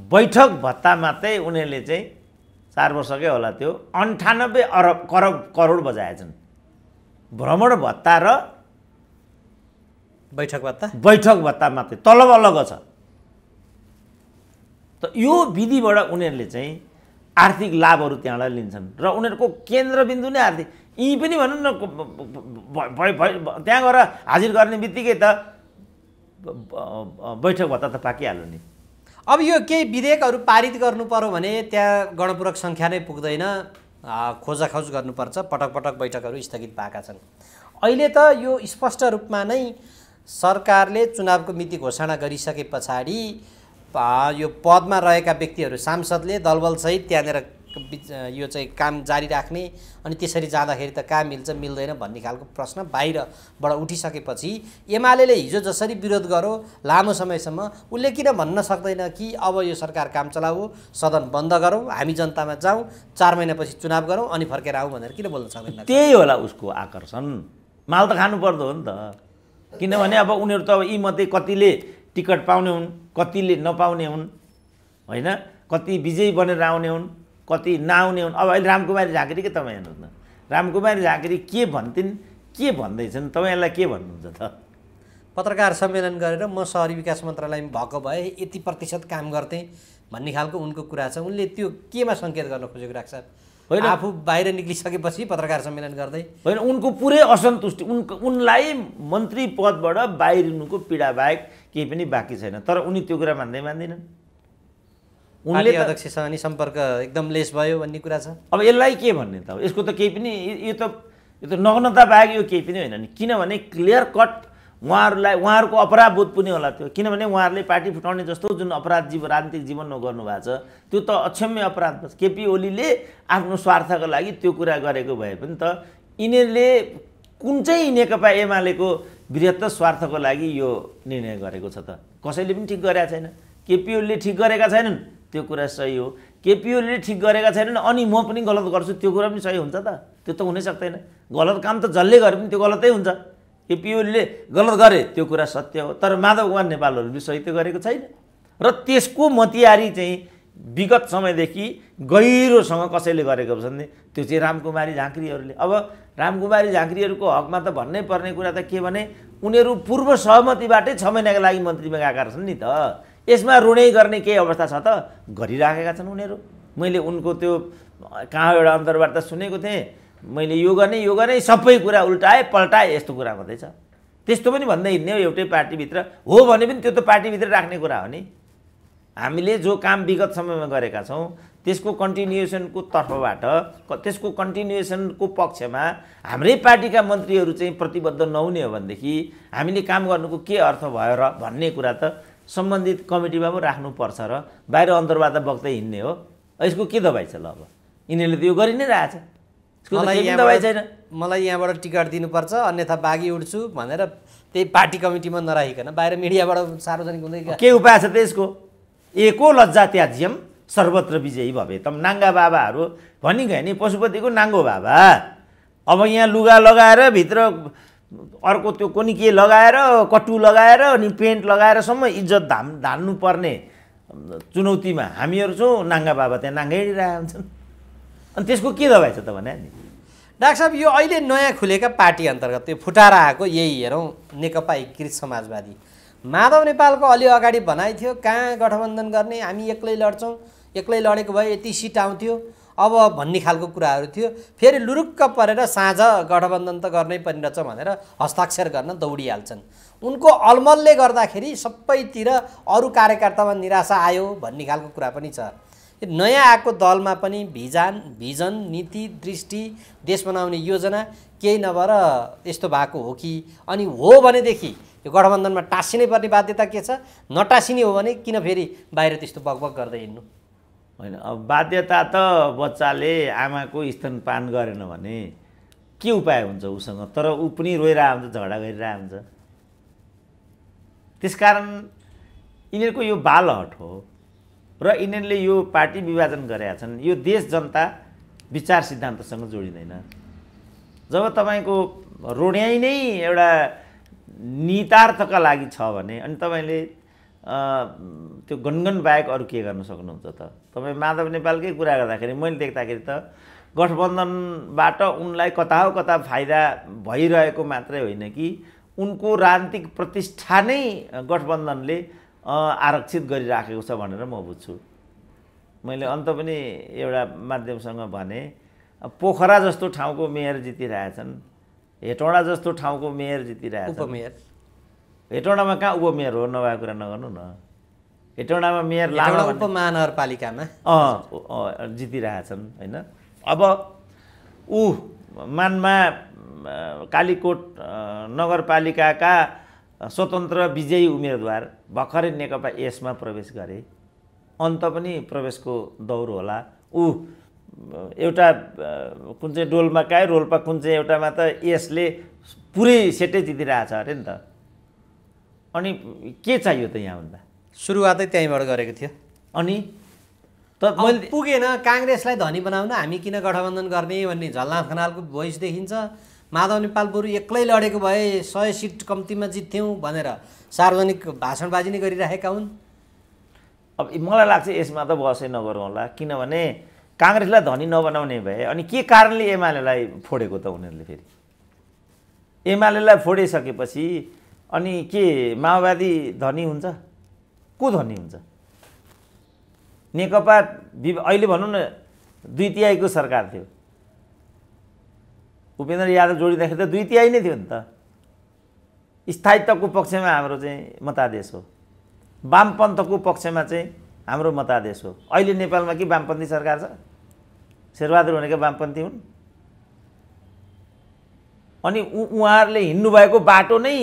बैठक भत्ता मात्रै उनीहरूले चाहिँ 4 वर्षकै होला त्यो 98 अरब करोड बजाएछन्। भ्रमण भत्ता र बैठक भत्ता मात्रै तलब अलग छ। त यो विधिबाट उनीहरूले चाहिँ आर्थिक लाभहरू त्यहाँबाट लिन्छन् र उनीहरूको केन्द्रबिन्दु नै आर्थिक। यी पनि भनौँ न त्यहाँ गएर हाजिर गर्ने बित्तिकै त बैठक भत्ता त पाकिहाल्यो नि। अब यो केही विधेयकहरू पारित गर्नु पर्यो भने त्यहाँ गणपूरक सङ्ख्या नै पुग्दैन, खोजाखोज गर्नुपर्छ, पटक पटक बैठकहरू स्थगित भएका छन्। अहिले त यो स्पष्ट रूपमा नै सरकारले चुनावको मिति घोषणा गरिसके पछाडि यो पदमा रहेका व्यक्तिहरू सांसदले दलबलसहित त्यहाँनिर यो चाहिँ काम जारी राख्ने अनि त्यसरी जाँदाखेरि त काम मिल्छ मिल्दैन भन्ने खालको प्रश्न बाहिरबाट उठिसकेपछि एमाले हिजो जसरी विरोध गर्यो लामो समयसम्म, उसले किन भन्न सक्दैन कि अब यो सरकार काम चलाऊ, सदन बन्द गरौँ, हामी जनतामा जाउँ, 4 महिनापछि चुनाव गरौँ अनि फर्केर आउँ भनेर किन बोल्न सक्दैन? त्यही होला उसको आकर्षण। माल त खानु पर्दो हो नि त। किनभने अब उनीहरू त अब यी मध्ये कतिले टिकट पाउने हुन्, कतिले नपाउने हुन्, होइन, कति विजयी बनेर आउने हुन्, कति नआउने हुन्। अब अहिले रामकुमारी झाँक्री के तपाईँ हेर्नुहोस् न, रामकुमारी झाँक्री के भन्थिन्, के भन्दैछन्, तपाईँहरूलाई के भन्नुहुन्छ त? पत्रकार सम्मेलन गरेर म सहरी विकास मन्त्रालयमा भएको भए यति प्रतिशत काम गर्थेँ भन्ने खालको उनको कुरा छ। उनले त्यो केमा सङ्केत गर्न खोजेको राख्छ? आफू बाहिर निक्लिसकेपछि पत्रकार सम्मेलन गर्दै होइन, उनको पुरै असन्तुष्टि, उनलाई मन्त्री पदबाट बाहिरिनुको पीडा बाहेक केही पनि बाँकी छैन। तर उनी त्यो कुरा मान्दैनन्। उनले अध्यक्षसँग नि सम्पर्क एकदम लेस भयो भन्ने कुरा छ। अब यसलाई के भन्ने त? यसको त केही पनि, यो त नग्नता बाहेक यो केही पनि होइन नि। किनभने क्लियर कट उहाँहरूको अपराध बोध पनि होला त्यो। किनभने उहाँहरूले पार्टी फुटाउने जस्तो जुन अपराध राजनीतिक जीवनमा गर्नुभएको छ त्यो त अक्षम्य अपराध बस। केपी ओलीले आफ्नो स्वार्थको लागि त्यो कुरा गरेको भए पनि त यिनीहरूले कुन चाहिँ नेकपा एमालेको बृहत्त स्वार्थको लागि यो निर्णय गरेको छ त? कसैले पनि ठिक गरेका छैन। केपी ओलीले ठिक गरेका छैनन्, त्यो कुरा सही हो। केपी ओलीले ठिक गरेका छैनन् अनि म पनि गलत गर्छु, त्यो कुरा पनि सही हुन्छ त? त्यो त हुनै सक्दैन। गलत काम त जसले गरे पनि त्यो गलतै हुन्छ। केपी ओलीले गलत गरे त्यो कुरा सत्य हो, तर माधव कुमार नेपालहरूले सही त गरेको छैन। र त्यसको मतियारी चाहिँ विगत समयदेखि गहिरोसँग कसैले गरेको छ भने त्यो चाहिँ रामकुमारी झाँक्रीहरूले। अब रामकुमारी झाँक्रीहरूको हकमा त भन्नै पर्ने कुरा त के भने उनीहरू पूर्व सहमतिबाटै 6 महिनाको लागि मन्त्रीमा गएका छन् नि त। यसमा रुँडै गर्ने केही अवस्था छ त? गरिराखेका छन् उनीहरू। मैले उनको त्यो कहाँ एउटा अन्तर्वार्ता सुनेको थिएँ, मैले यो गर्ने सबै कुरा उल्टाए पल्टाए यस्तो कुरा हुँदैछ। त्यस्तो पनि भन्दै हिँड्ने हो एउटै पार्टीभित्र हो भने पनि त्यो त पार्टीभित्र राख्ने कुरा हो नि। हामीले जो काम विगत समयमा गरेका छौँ त्यसको कन्टिन्युएसनको तर्फबाट, त्यसको कन्टिन्युएसनको पक्षमा हाम्रै पार्टीका मन्त्रीहरू चाहिँ प्रतिबद्ध नहुने हो भनेदेखि हामीले काम गर्नुको के अर्थ भयो र भन्ने कुरा त सम्बन्धित कमिटीमा पो राख्नुपर्छ र बाहिर अन्तर्वार्ता बग्दै हिँड्ने हो। यसको के दबाई छ? ल अब यिनीहरूले त यो गरि नै रहेछ। मलाई यहाँबाट टिकट दिनुपर्छ अन्यथा बागी उड्छु भनेर त्यही पार्टी कमिटीमा नराखिकन बाहिर मिडियाबाट सार्वजनिक हुँदै के उपाय छ त्यसको? एको लज्जा त्याज्यम सर्वत्र विजयी भवे तम। नाङ्गा बाबाहरू भनिगए नि, पशुपतिको नाङ्गो बाबा। अब यहाँ लुगा लगाएर भित्र अर्को त्यो कुनै के लगाएर कट्टु लगाएर अनि पेन्ट लगाएरसम्म इज्जत धान्नु पर्ने चुनौतीमा हामीहरू छौँ। नाङ्गा बाबा त्यहाँ नाङ्गै हिँडिरहेका हुन्छन्। अनि त्यसको के दबाई छ त भने नि? डाक्टर साहब, यो अहिले नयाँ खुलेका पार्टी अन्तर्गत त्यो फुटाएर आएको यही हेरौँ नेकपा एकीकृत समाजवादी, माधव नेपालको अलि अगाडि भनाइ थियो कहाँ गठबन्धन गर्ने, हामी एक्लै लड्छौँ, एक्लै लडेको भए यति सिट आउँथ्यो अब भन्ने खालको कुराहरू थियो। फेरि लुरुक्क परेर साँझ गठबन्धन त गर्नै परिरहेछ भनेर हस्ताक्षर गर्न दौडिहाल्छन्। उनको अलमलले गर्दाखेरि सबैतिर अरू कार्यकर्तामा निराशा आयो भन्ने खालको कुरा पनि छ। नयाँ आएको दलमा पनि भिजन, नीति, दृष्टि, देश बनाउने योजना केही नभएर यस्तो भएको हो कि? अनि हो भनेदेखि यो गठबन्धनमा टाँसिनै पर्ने बाध्यता के छ? नटाँसिने हो भने किन फेरि बाहिर त्यस्तो बकबक गर्दै हिँड्नु? होइन, अब बाध्यता त बच्चाले आमाको स्तनपान गरेन भने के उपाय हुन्छ उसँग? तर ऊ पनि रोइरहेको हुन्छ, झगडा गरिरहेको हुन्छ। त्यसकारण यिनीहरूको यो बालहट हो र यिनीहरूले यो पार्टी विभाजन गरेका छन्। यो देश जनता विचार सिद्धान्तसँग जोडिँदैन। जब तपाईँको रोड्याइ नै एउटा नितार्थका लागि छ भने अनि तपाईँले त्यो गनगन बाहेक अरू के गर्न सक्नुहुन्छ त? तपाईँ माधव नेपालकै कुरा गर्दाखेरि मैले देख्दाखेरि त गठबन्धनबाट उनलाई कता हो कता फाइदा भइरहेको मात्रै होइन कि उनको राजनीतिक प्रतिष्ठा नै गठबन्धनले आरक्षित गरिराखेको छ भनेर म बुझ्छु। मैले अन्त पनि एउटा माध्यमसँग भने पोखरा जस्तो ठाउँको मेयर जितिरहेछन्, हेटौँडा जस्तो ठाउँको मेयर जितिरहेछ। उपमेयर हेटौँडामा कहाँ उपमेयर हो? नभएको कुरा नगर्नु न। हेटौँडामा मेयर लामा उपमहानगरपालिकामा जितिरहेछन् होइन। अब ऊ मानमा कालीकोट नगरपालिकाका स्वतन्त्र विजयी उम्मेदवार भर्खरै नेकपा यसमा प्रवेश गरे। अन्त पनि प्रवेशको दौर होला। ऊ एउटा कुन चाहिँ डोल्माका रोल्पा कुन चाहिँ एउटामा त यसले पुरै सेटै जितिरहेछ अरे नि त। अनि के चाहियो त यहाँभन्दा? सुरुवातै त्यहीँबाट गरेको थियो। अनि त मैले पुगेन। काङ्ग्रेसलाई धनी बनाउन हामी किन गठबन्धन गर्ने भन्ने झलनाथ खनालको भोइस देखिन्छ। माधव नेपाल बरु एक्लै लडेको भए 100 सिट कम्तीमा जित्थ्यौँ भनेर सार्वजनिक भाषणबाजी नै गरिरहेका हुन्। अब मलाई लाग्छ यसमा त बसै नगरौँ होला। किनभने काङ्ग्रेसलाई धनी नबनाउने भए अनि के कारणले एमालेलाई फोडेको त उनीहरूले? फेरि एमालेलाई फोडिसकेपछि अनि के माओवादी धनी हुन्छ? को धनी हुन्छ? नेकपा अहिले भनौँ न 2/3 सरकार थियो। उपेन्द्र यादव जोडिँदाखेरि त 2/3 नै थियो नि त। स्थायित्वको पक्षमा हाम्रो चाहिँ मतादेश हो, वामपन्थको पक्षमा चाहिँ हाम्रो मतादेश हो। अहिले नेपालमा के वामपन्थी सरकार छ? शेरबहादुर भनेका वामपन्थी हुन्। अनि उहाँहरूले हिँड्नुभएको बाटो नै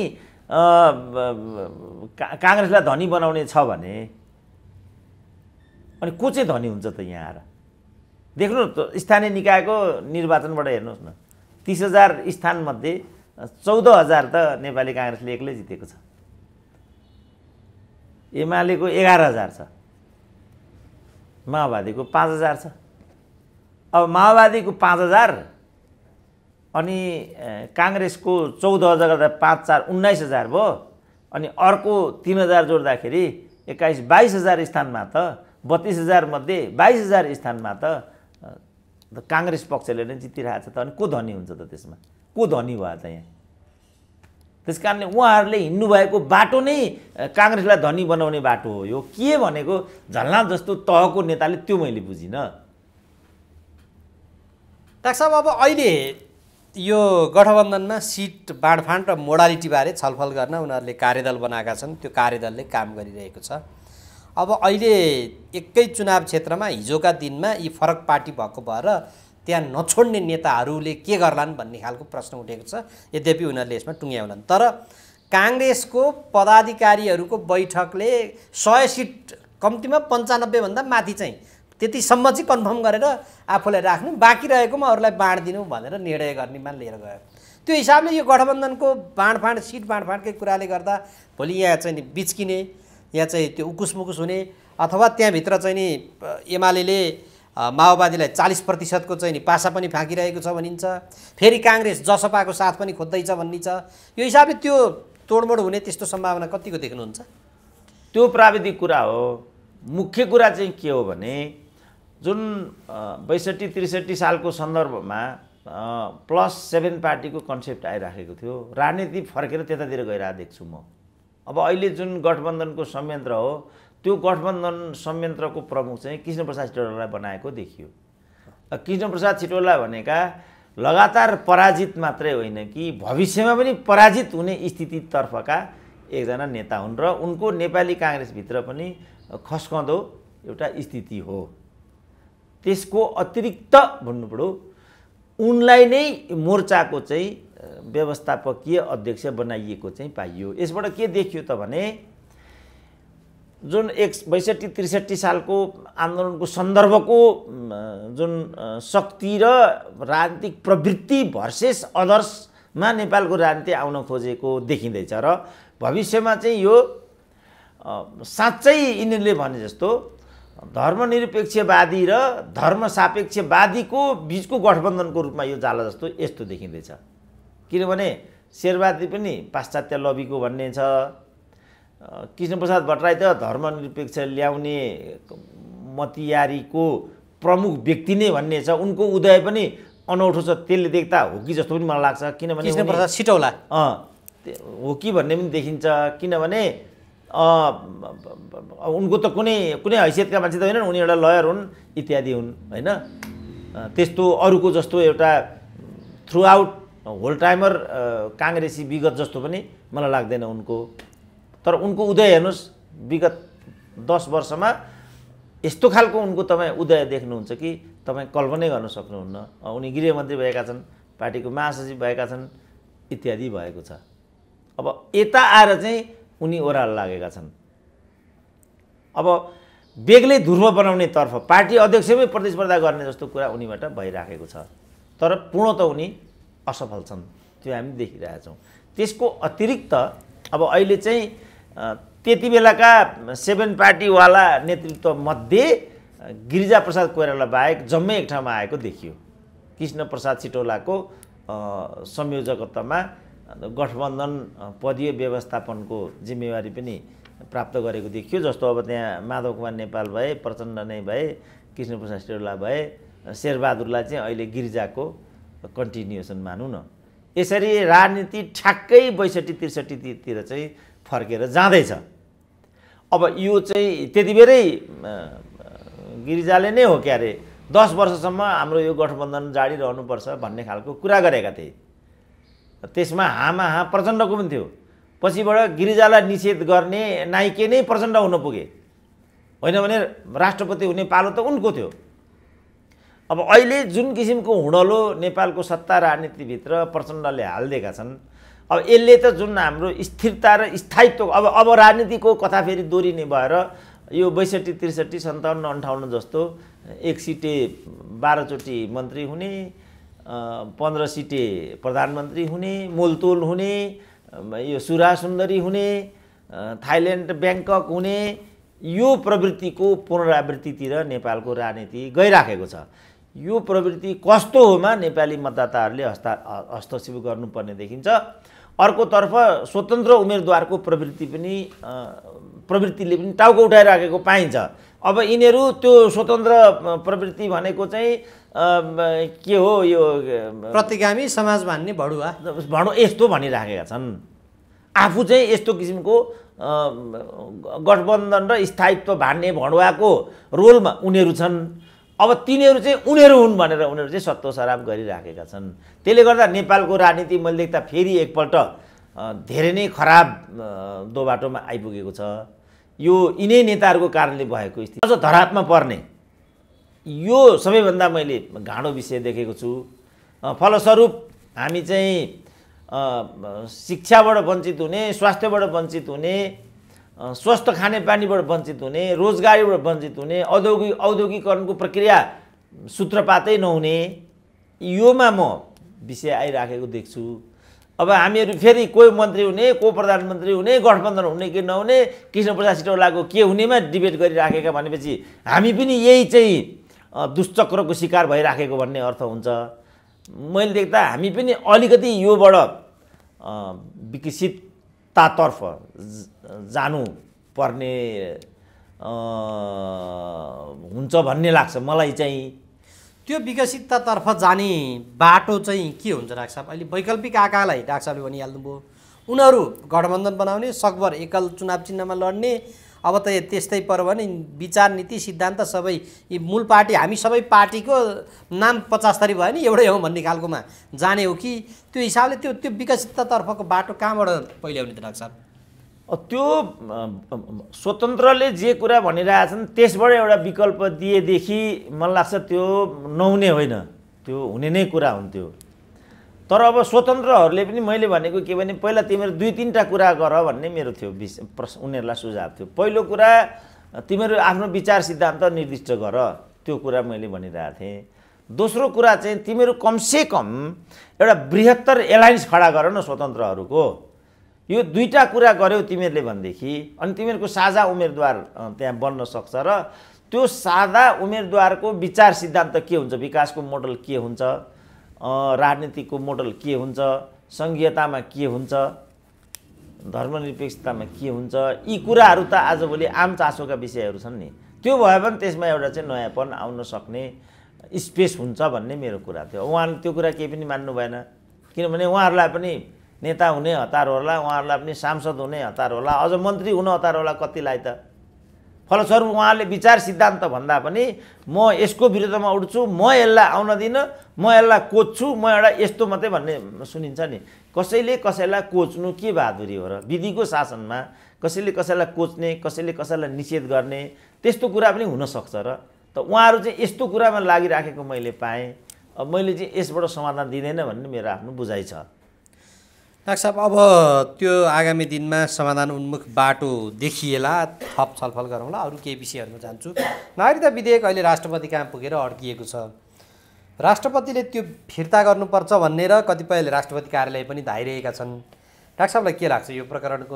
काङ्ग्रेसलाई धनी बनाउने छ भने अनि को चाहिँ धनी हुन्छ त? यहाँ आएर देख्नु स्थानीय निकायको निर्वाचनबाट हेर्नुहोस् न, 30,000 स्थानमध्ये 14,000 त नेपाली काङ्ग्रेसले एक्लै जितेको छ। एमालेको 11,000 छ, माओवादीको 5,000 छ। अब माओवादीको 5,000 अनि काङ्ग्रेसको 14,000 गर्दा 5,4 19,000 भयो। अनि अर्को 3,000 जोड्दाखेरि 21-22,000 स्थानमा त 32,000 मध्ये 22,000 स्थानमा त काङ्ग्रेस पक्षले नै जितिरहेको छ त। अनि को धनी हुन्छ त? त्यसमा को धनी भयो त यहाँ? त्यस कारणले उहाँहरूले हिँड्नुभएको बाटो नै काङ्ग्रेसलाई धनी बनाउने बाटो हो। यो के भनेको झलनाथ जस्तो तहको नेताले त्यो मैले बुझिनँ। डाक्टर साहब, अब अहिले यो गठबन्धनमा सिट बाँडफाँड र मोडालिटीबारे छलफल गर्न उनीहरूले कार्यदल बनाएका छन्। त्यो कार्यदलले काम गरिरहेको छ। अब अहिले एकै चुनाव क्षेत्रमा हिजोका दिनमा यी फरक पार्टी भएको भएर त्यहाँ नछोड्ने नेताहरूले के गर्लान् भन्ने खालको प्रश्न उठेको छ। यद्यपि उनीहरूले यसमा टुङ्ग्याउलान्, तर काङ्ग्रेसको पदाधिकारीहरूको बैठकले 100 सिट कम्तीमा 95 भन्दा माथि चाहिँ त्यतिसम्म चाहिँ कन्फर्म गरेर आफूलाई राख्नु, बाँकी रहेकोमा अरूलाई बाँडिदिनु भनेर निर्णय गर्नेमा लिएर गयो। त्यो हिसाबले यो गठबन्धनको बाँडफाँड सिट बाँडफाँडकै कुराले गर्दा भोलि यहाँ चाहिँ नि बिच्किने, यहाँ चाहिँ त्यो उकुसमुकुस हुने, अथवा त्यहाँभित्र चाहिँ नि एमाले माओवादीलाई 40% चाहिँ नि पासा पनि फाँकिरहेको छ भनिन्छ। फेरि काङ्ग्रेस जसपाको साथ पनि खोज्दैछ भन्ने छ। यो हिसाबले त्यो तोडमोड हुने त्यस्तो सम्भावना कतिको देख्नुहुन्छ? त्यो प्राविधिक कुरा हो। मुख्य कुरा चाहिँ के हो भने जुन 62-63 सालको सन्दर्भमा +7 पार्टीको कन्सेप्ट आइराखेको थियो, राजनीति फर्केर त्यतातिर गइरहेको देख्छु म। अब अहिले जुन गठबन्धनको संयन्त्र हो, त्यो गठबन्धन संयन्त्रको प्रमुख चाहिँ कृष्णप्रसाद सिटौलालाई बनाएको देखियो। कृष्णप्रसाद सिटौला भनेका लगातार पराजित मात्रै होइन कि भविष्यमा पनि पराजित हुने स्थितितर्फका एकजना नेता हुन् र उनको नेपाली काङ्ग्रेसभित्र पनि खस्कँदो एउटा स्थिति हो। त्यसको अतिरिक्त भन्नुपर्यो उनलाई नै मोर्चाको चाहिँ व्यवस्थापकीय अध्यक्ष बनाइएको चाहिँ पाइयो। यसबाट के देखियो त भने जुन 62-63 सालको आन्दोलनको सन्दर्भको जुन शक्ति र राजनीतिक प्रवृत्ति भर्सेस अदर्समा नेपालको राजनीति आउन खोजेको देखिँदैछ र भविष्यमा चाहिँ यो साँच्चै यिनीहरूले भने जस्तो धर्मनिरपेक्षवादी र धर्मसापेक्षवादीको बिचको गठबन्धनको रूपमा यो जाला जस्तो यस्तो देखिँदैछ। किनभने शेरबहादुर पनि पाश्चात्य लबीको भन्ने छ, कृष्णप्रसाद भट्टराई त धर्मनिरपेक्ष ल्याउने मतियारीको प्रमुख व्यक्ति नै भन्ने छ। उनको उदय पनि अनौठो छ, त्यसले देख्दा हो कि जस्तो पनि मलाई लाग्छ। किनभने कृष्णप्रसाद सिटौला हो कि भन्ने पनि देखिन्छ। किनभने उनको त कुनै हैसियतका मान्छे त होइनन्, उनी एउटा लयर हुन् इत्यादि हुन् होइन। त्यस्तो अरूको जस्तो एउटा थ्रु आउट होल टाइमर काङ्ग्रेसी विगत जस्तो पनि मलाई लाग्दैन उनको। तर उनको उदय हेर्नुहोस्, विगत 10 वर्षमा यस्तो खालको उनको तपाईँ उदय देख्नुहुन्छ कि तपाईँ कल्पनै गर्न सक्नुहुन्न। उनी गृहमन्त्री भएका छन्, पार्टीको महासचिव भएका छन् इत्यादि भएको छ। अब यता आएर चाहिँ उनी ओह्रालो लागेका छन्। अब बेग्लै ध्रुव बनाउने तर्फ पार्टी अध्यक्षमै प्रतिस्पर्धा गर्ने जस्तो कुरा उनीबाट भइराखेको छ। तर पूर्णत उनी असफल छन्, त्यो हामी देखिरहेछौँ। त्यसको अतिरिक्त अब अहिले चाहिँ त्यति बेलाका 7 पार्टीवाला नेतृत्वमध्ये गिरिजाप्रसाद कोइराला बाहेक जम्मै एक ठाउँमा आएको देखियो। कृष्णप्रसाद सिटौलाको संयोजकत्वमा गठबन्धन पदीय व्यवस्थापनको जिम्मेवारी पनि प्राप्त गरेको देखियो। जस्तो अब त्यहाँ माधव कुमार नेपाल भए, प्रचण्ड नै भए, कृष्णप्रसाद सिटौला भए, शेरबहादुरलाई चाहिँ अहिले गिरिजाको कन्टिन्युएसन मानौँ न। यसरी राजनीति ठ्याक्कै 62-63 चाहिँ फर्केर जाँदैछ। अब यो चाहिँ त्यति बेरै गिरिजाले नै हो क्या अरे 10 वर्षसम्म हाम्रो यो गठबन्धन जारी रहनुपर्छ भन्ने खालको कुरा गरेका थिए। त्यसमा हामाहा प्रचण्डको पनि थियो। पछिबाट गिरिजालाई निषेध गर्ने नाइके नै प्रचण्ड हुन पुगे, होइन भने राष्ट्रपति हुने पालो त उनको थियो। अब अहिले जुन किसिमको हुडलो नेपालको सत्ता राजनीतिभित्र प्रचण्डले हालिदिएका छन्, अब यसले त जुन हाम्रो स्थिरता र स्थायित्व अब राजनीतिको कथा फेरि दोहोरिने भएर यो 62, 63, 57, 58 जस्तो 1 सिटे 12 चोटि मन्त्री हुने, 15 सिटे प्रधानमन्त्री हुने, मोलतोल हुने, यो सुरा सुन्दरी हुने, थाइल्यान्ड ब्याङ्कक हुने, यो प्रवृत्तिको पुनरावृत्तितिर नेपालको राजनीति गइराखेको छ। यो प्रवृत्ति कस्तो होमा नेपाली मतदाताहरूले हस्तक्षेप गर्नुपर्ने देखिन्छ। अर्कोतर्फ स्वतन्त्र उम्मेदवारको प्रवृत्तिले पनि टाउको उठाइराखेको पाइन्छ। अब यिनीहरू त्यो स्वतन्त्र प्रवृत्ति भनेको चाहिँ के हो, यो प्रतिगामी समाज मान्ने भडुवा यस्तो भनिराखेका छन्। आफू चाहिँ यस्तो किसिमको गठबन्धन र स्थायित्व भान्ने भडुवाको रोलमा उनीहरू छन्। अब तिनीहरू चाहिँ उनीहरू हुन् भनेर उनीहरू चाहिँ सत्तोसराप गरिराखेका छन्। त्यसले गर्दा नेपालको राजनीति मैले देख्दा फेरि एकपल्ट धेरै नै खराब दोबाटोमा आइपुगेको छ। यो यिनै नेताहरूको कारणले भएको स्थिति अझ धरापमा पर्ने यो सबैभन्दा मैले गाँडो विषय देखेको छु। फलस्वरूप हामी चाहिँ शिक्षाबाट वञ्चित हुने, स्वास्थ्यबाट वञ्चित हुने, स्वस्थ खानेपानीबाट वञ्चित हुने, रोजगारीबाट वञ्चित हुने, औद्योगिकरणको प्रक्रिया सूत्रपातै नहुने, योमा म विषय आइराखेको देख्छु। अब हामीहरू फेरि कोही मन्त्री हुने, को प्रधानमन्त्री हुने, गठबन्धन हुने कि नहुने, कृष्णप्रसाद सिटौलाको के हुनेमा डिबेट गरिराखेका भनेपछि हामी पनि यही चाहिँ दुश्चक्रको शिकार भइराखेको भन्ने अर्थ हुन्छ। मैले देख्दा हामी पनि अलिकति योबाट विकसिततातर्फ जानु पर्ने हुन्छ भन्ने लाग्छ मलाई चाहिँ। त्यो विकसिततातर्फ जाने बाटो चाहिँ के हुन्छ डाक्टर साहब? अहिले वैकल्पिक आकालाई डाक्टर साहबले भनिहाल्नुभयो, उनीहरू गठबन्धन बनाउने, सकभर एकल चुनाव चिन्हमा लड्ने। अब त त्यस्तै पर्यो भने विचार नीति सिद्धान्त सबै यी मूल पार्टी हामी सबै पार्टीको नाम 50 थरी भयो नि एउटै हो भन्ने खालकोमा जाने हो कि त्यो हिसाबले त्यो विकसिततातर्फको बाटो कहाँबाट पहिल्याउने त डाक्टर साहब? त्यो स्वतन्त्रले जे कुरा भनिरहेछन् त्यसबाट एउटा विकल्प दिएदेखि मलाई लाग्छ त्यो नहुने होइन, त्यो हुने नै कुरा हुन्थ्यो। तर अब स्वतन्त्रहरूले पनि मैले भनेको के भने पहिला तिमीहरू 2-3टा कुरा गर भन्ने मेरो थियो उनीहरूलाई सुझाव थियो। पहिलो कुरा तिमीहरू आफ्नो विचार सिद्धान्त निर्दिष्ट गर, त्यो कुरा मैले भनिरहेको थिएँ। दोस्रो कुरा चाहिँ तिमीहरू कमसेकम एउटा बृहत्तर एलायन्स खडा गर न स्वतन्त्रहरूको। यो 2टा कुरा गर्यौ तिमीहरूले भनेदेखि अनि तिमीहरूको साझा उम्मेदवार त्यहाँ बन्न सक्छ र त्यो साझा उम्मेदवारको विचार सिद्धान्त के हुन्छ, विकासको मोडल के हुन्छ, राजनीतिको मोडल के हुन्छ, सङ्घीयतामा के हुन्छ, धर्मनिरपेक्षतामा के हुन्छ, यी कुराहरू त आजभोलि आम चासोका विषयहरू छन् नि। त्यो भयो भने त्यसमा एउटा चाहिँ नयाँपन आउन सक्ने स्पेस हुन्छ भन्ने मेरो कुरा थियो। उहाँले त्यो कुरा केही पनि मान्नु भएन, किनभने उहाँहरूलाई पनि नेता हुने हतार होला, उहाँहरूलाई पनि सांसद हुने हतार होला, अझ मन्त्री हुन हतार होला कतिलाई त। फलस्वरूप उहाँले विचार सिद्धान्त भन्दा पनि म यसको विरुद्धमा उठ्छु, म यसलाई आउन दिन्न, म यसलाई कोच्छु, म एउटा यस्तो मात्रै भन्ने सुनिन्छ नि। कसैले कसैलाई कोच्नु के बहादुरी हो र? विधिको शासनमा कसैले कसैलाई कोच्ने, कसैले कसैलाई निषेध गर्ने त्यस्तो कुरा पनि हुनसक्छ र। त उहाँहरू चाहिँ यस्तो कुरामा लागिराखेको मैले पाएँ। अब मैले चाहिँ यसबाट समाधान दिँदैन भन्ने मेरो आफ्नो बुझाइ छ। डाक्टर साहब अब त्यो आगामी दिनमा समाधान उन्मुख बाटो देखिएला, थप छलफल गरौँला। अरू केही विषयहरूमा जान्छु। नागरिकता विधेयक अहिले राष्ट्रपति कहाँ पुगेर अड्किएको छ। राष्ट्रपतिले त्यो फिर्ता गर्नुपर्छ भन्ने र कतिपयले राष्ट्रपति कार्यालय पनि धाइरहेका छन्। डाक्टर साहबलाई के लाग्छ यो प्रकरणको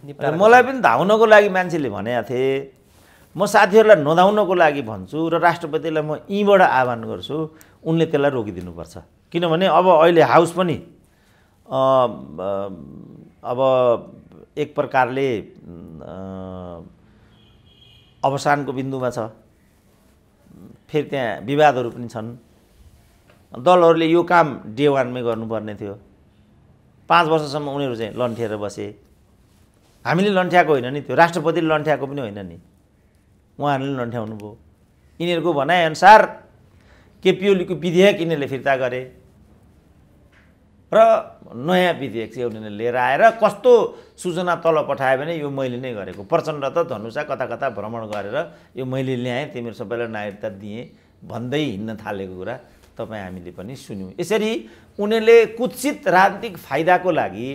निपटारा? मलाई पनि धाउनको लागि मान्छेले भनेका थिए, म साथीहरूलाई नधाउनको लागि भन्छु र राष्ट्रपतिलाई म यहीँबाट आह्वान गर्छु उनले त्यसलाई रोकिदिनुपर्छ। किनभने अब अहिले हाउस पनि अब एक प्रकारले अवसानको बिन्दुमा छ। फेरि त्यहाँ विवादहरू पनि छन्। दलहरूले यो काम डे 1 मै गर्नुपर्ने थियो, 5 वर्षसम्म उनीहरू चाहिँ लन्ठिएर बसे। हामीले लन्ठ्याएको होइन नि, त्यो राष्ट्रपतिले लन्ठ्याएको पनि होइन नि, उहाँहरूले लन्ठ्याउनु भयो। यिनीहरूको भनाइअनुसार केपी ओलीको विधेयक यिनीहरूले फिर्ता गरे र नयाँ विधेयक चाहिँ उनीहरूले लिएर आएर कस्तो सूचना तल पठायो भने यो मैले नै गरेको, प्रचण्ड त धनुषा कता कता भ्रमण गरेर यो मैले ल्याएँ, तिमीहरू सबैलाई नागरिकता दिएँ भन्दै हिँड्न थालेको कुरा तपाईँ हामीले पनि सुन्यौँ। यसरी उनीहरूले कुत्सित राजनीतिक फाइदाको लागि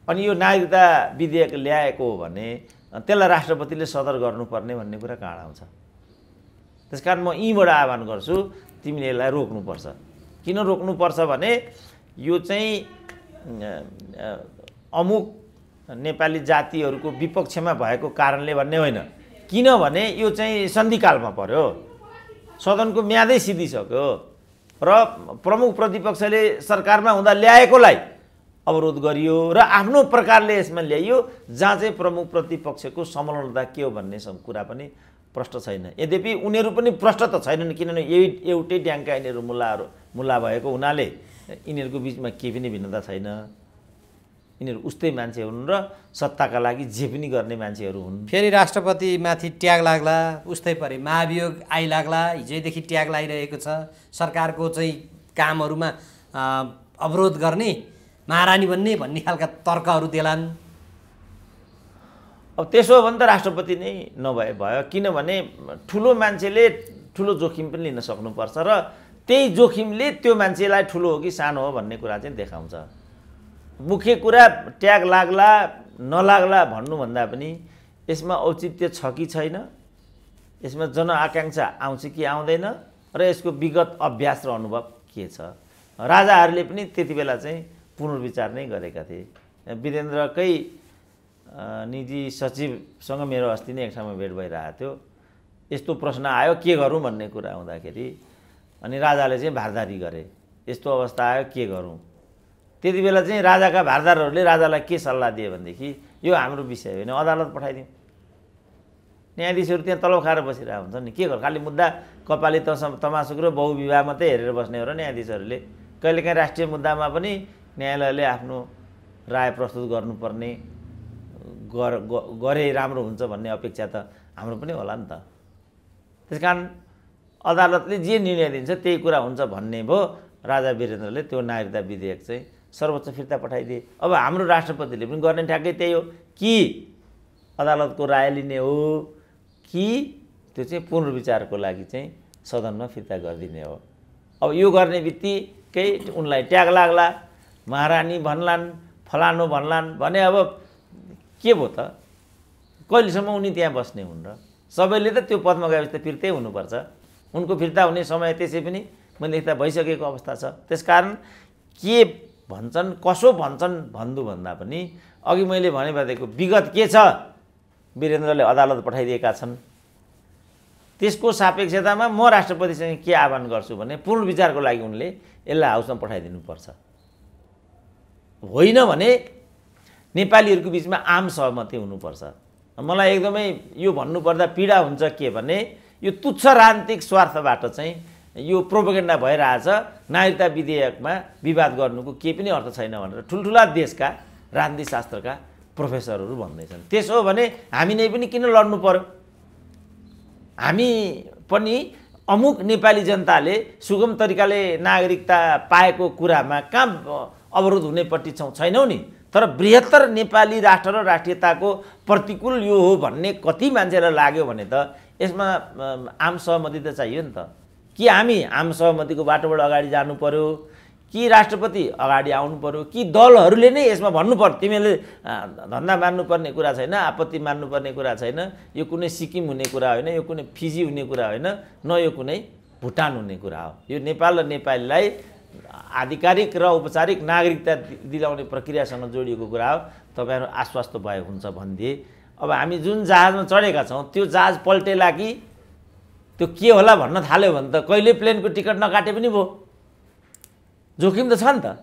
अनि यो नागरिकता विधेयक ल्याएको हो भने त्यसलाई राष्ट्रपतिले सदर गर्नुपर्ने भन्ने कुरा कहाँ आउँछ? त्यसकारण म यहीँबाट आह्वान गर्छु, तिमीले यसलाई रोक्नुपर्छ। किन रोक्नुपर्छ भने यो चाहिँ अमुक नेपाली जातिहरूको विपक्षमा भएको कारणले भन्ने होइन, किनभने यो चाहिँ सन्धिकालमा पर्यो, सदनको म्यादै सिद्धिसक्यो र प्रमुख प्रतिपक्षले सरकारमा हुँदा ल्याएकोलाई अवरोध गरियो र आफ्नो प्रकारले यसमा ल्याइयो, जहाँ चाहिँ प्रमुख प्रतिपक्षको संलग्नता के हो भन्ने कुरा पनि प्रश्न छैन। यद्यपि उनीहरू पनि प्रश्न त छैनन्, किनभने एउटै ड्याङका यिनीहरू मुला भएको हुनाले यिनीहरूको बिचमा केही पनि भिन्नता छैन। यिनीहरू उस्तै मान्छे हुन् र सत्ताका लागि जे पनि गर्ने मान्छेहरू हुन्। फेरि राष्ट्रपतिमाथि ट्याग लाग्ला, उस्तै परे महाभियोग आइलाग्ला, हिजोदेखि ट्याग लागिरहेको छ, सरकारको चाहिँ कामहरूमा अवरोध गर्ने, महारानी बन्ने भन्ने खालका तर्कहरू देलान्। अब त्यसो हो भने त राष्ट्रपति नै नभए भयो, किनभने ठुलो मान्छेले ठुलो जोखिम पनि लिन सक्नुपर्छ र त्यही जोखिमले त्यो मान्छेलाई ठुलो हो कि सानो हो भन्ने कुरा चाहिँ देखाउँछ। मुख्य कुरा ट्याग लाग्ला नलाग्ला भन्नुभन्दा पनि यसमा औचित्य छ कि छैन, यसमा जनआकाङ्क्षा आउँछ कि आउँदैन र यसको विगत अभ्यास र अनुभव के छ। राजाहरूले पनि त्यति बेला चाहिँ पुनर्विचार नै गरेका थिए। वीरेन्द्रकै निजी सचिवसँग मेरो अस्ति नै एक ठाउँमा भेट भइरहेको थियो। यस्तो प्रश्न आयो के गरौँ भन्ने कुरा आउँदाखेरि अनि राजाले चाहिँ भारदारी गरे, यस्तो अवस्था आयो के गरौँ। त्यति बेला चाहिँ राजाका भारदारहरूले राजालाई के सल्लाह दिए भनेदेखि यो हाम्रो विषय होइन, अदालत पठाइदिउँ। न्यायाधीशहरू त्यहाँ तलब खाएर बसिरहेको हुन्छ नि, के गर्नु, खालि मुद्दा कपाली तमासुक र बहुविवाह मात्रै हेरेर बस्ने हो र न्यायाधीशहरूले। कहिलेकाहीँ राष्ट्रिय मुद्दामा पनि न्यायालयले आफ्नो राय प्रस्तुत गर्नुपर्ने गरे राम्रो हुन्छ भन्ने अपेक्षा त हाम्रो पनि होला नि त। त्यसकारण अदालतले जे निर्णय दिन्छ त्यही कुरा हुन्छ भन्ने भयो। राजा वीरेन्द्रले त्यो नागरिकता विधेयक चाहिँ सर्वोच्च फिर्ता पठाइदिए। अब हाम्रो राष्ट्रपतिले पनि गर्ने ठ्याक्कै त्यही हो कि अदालतको राय लिने हो कि त्यो चाहिँ पुनर्विचारको लागि चाहिँ सदनमा फिर्ता गरिदिने हो। अब यो गर्ने बित्तिकै उनलाई ट्याग लाग्ला, महारानी भन्लान्, फलानु भन्लान् भने अब के भयो त? कहिलेसम्म उनी त्यहाँ बस्ने हुन् र? सबैले त त्यो पदमा गएपछि त फिर्तै हुनुपर्छ। उनको फिर्ता हुने समय त्यसै पनि मैले लेख्दा भइसकेको अवस्था छ। त्यसकारण के भन्छन् कसो भन्छन् भन्दा पनि अघि मैले भने भनेको विगत के छ, वीरेन्द्रले अदालत पठाइदिएका छन्। त्यसको सापेक्षतामा म राष्ट्रपतिसँग के आह्वान गर्छु भने पुनर्विचारको लागि उनले यसलाई हाउसमा पठाइदिनुपर्छ। होइन भने नेपालीहरूको बिचमा आम सहमति हुनुपर्छ। मलाई एकदमै यो भन्नुपर्दा पीडा हुन्छ के भने यो तुच्छ राजनीतिक स्वार्थबाट चाहिँ यो प्रोपेगेन्डा भइरहेछ, नागरिकता विधेयकमा विवाद गर्नुको केही पनि अर्थ छैन भनेर ठुल्ठुला देशका राजनीति शास्त्रका प्रोफेसरहरू भन्दैछन्। त्यसो हो भने हामी नै पनि किन लड्नु पर्यो? हामी पनि अमुक नेपाली जनताले सुगम तरिकाले नागरिकता पाएको कुरामा कहाँ अवरोध हुनेपट्टि छैनौँ नि। तर बृहत्तर नेपाली राष्ट्र र राष्ट्रियताको प्रतिकूल यो हो भन्ने कति मान्छेलाई लाग्यो भने त यसमा आम सहमति त चाहियो नि त। कि हामी आम सहमतिको बाटोबाट अगाडि जानु पर्यो कि राष्ट्रपति अगाडि आउनु पर्यो कि दलहरूले नै यसमा भन्नु पर्यो तिमीले धन्दा मान्नुपर्ने कुरा छैन, आपत्ति मान्नुपर्ने कुरा छैन, यो कुनै सिक्किम हुने कुरा होइन, यो कुनै फिजी हुने कुरा होइन, न यो कुनै भुटान हुने कुरा हो। यो नेपाल र नेपालीलाई आधिकारिक र औपचारिक नागरिकता दिलाउने प्रक्रियासँग जोडिएको कुरा हो। तपाईँहरू आश्वस्त भए हुन्छ भनिदिए। अब हामी जुन जहाजमा चढेका छौँ त्यो जहाज पल्टेला कि त्यो के होला भन्न थाल्यो भने त कहिले प्लेनको टिकट नकाटे पनि भयो। जोखिम त छ नि त।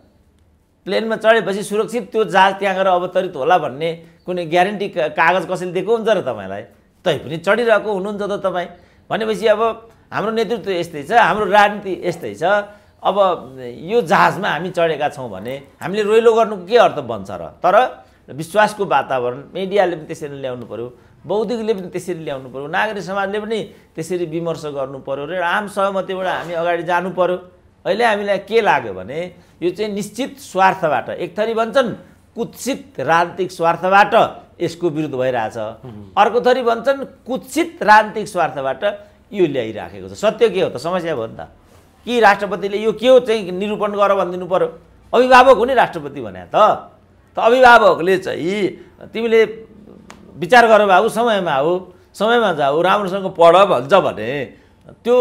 प्लेनमा चढेपछि सुरक्षित त्यो जहाज त्यहाँ गएर अवतरित होला भन्ने कुनै ग्यारेन्टी कागज कसैले दिएको हुन्छ र तपाईँलाई? तैपनि चढिरहेको हुनुहुन्छ त तपाईँ। भनेपछि अब हाम्रो नेतृत्व यस्तै छ, हाम्रो राजनीति यस्तै छ। अब यो जहाजमा हामी चढेका छौँ भने हामीले रोइलो गर्नुको के अर्थ बन्छ र? तर विश्वासको वातावरण मिडियाले पनि त्यसरी ल्याउनु पर्यो, बौद्धिकले पनि त्यसरी ल्याउनु पर्यो, नागरिक समाजले पनि त्यसरी विमर्श गर्नु पर्यो र आम सहमतिबाट हामी अगाडि जानु पर्यो। अहिले हामीलाई के लाग्यो भने यो चाहिँ निश्चित स्वार्थबाट, एक थरी भन्छन् कुत्सित राजनीतिक स्वार्थबाट यसको विरुद्ध भइरहेछ, अर्को थरी भन्छन् कुत्सित राजनीतिक स्वार्थबाट यो ल्याइराखेको छ। सत्य के हो त? समस्या भयो नि त कि राष्ट्रपतिले यो के हो चाहिँ निरूपण गर भनिदिनु पर्यो? अभिभावक हुने राष्ट्रपति भने त अभिभावकले चाहिँ तिमीले विचार गर बाबु, समयमा आऊ, समयमा जाऊ, राम्रोसँग पढ भन्छ भने त्यो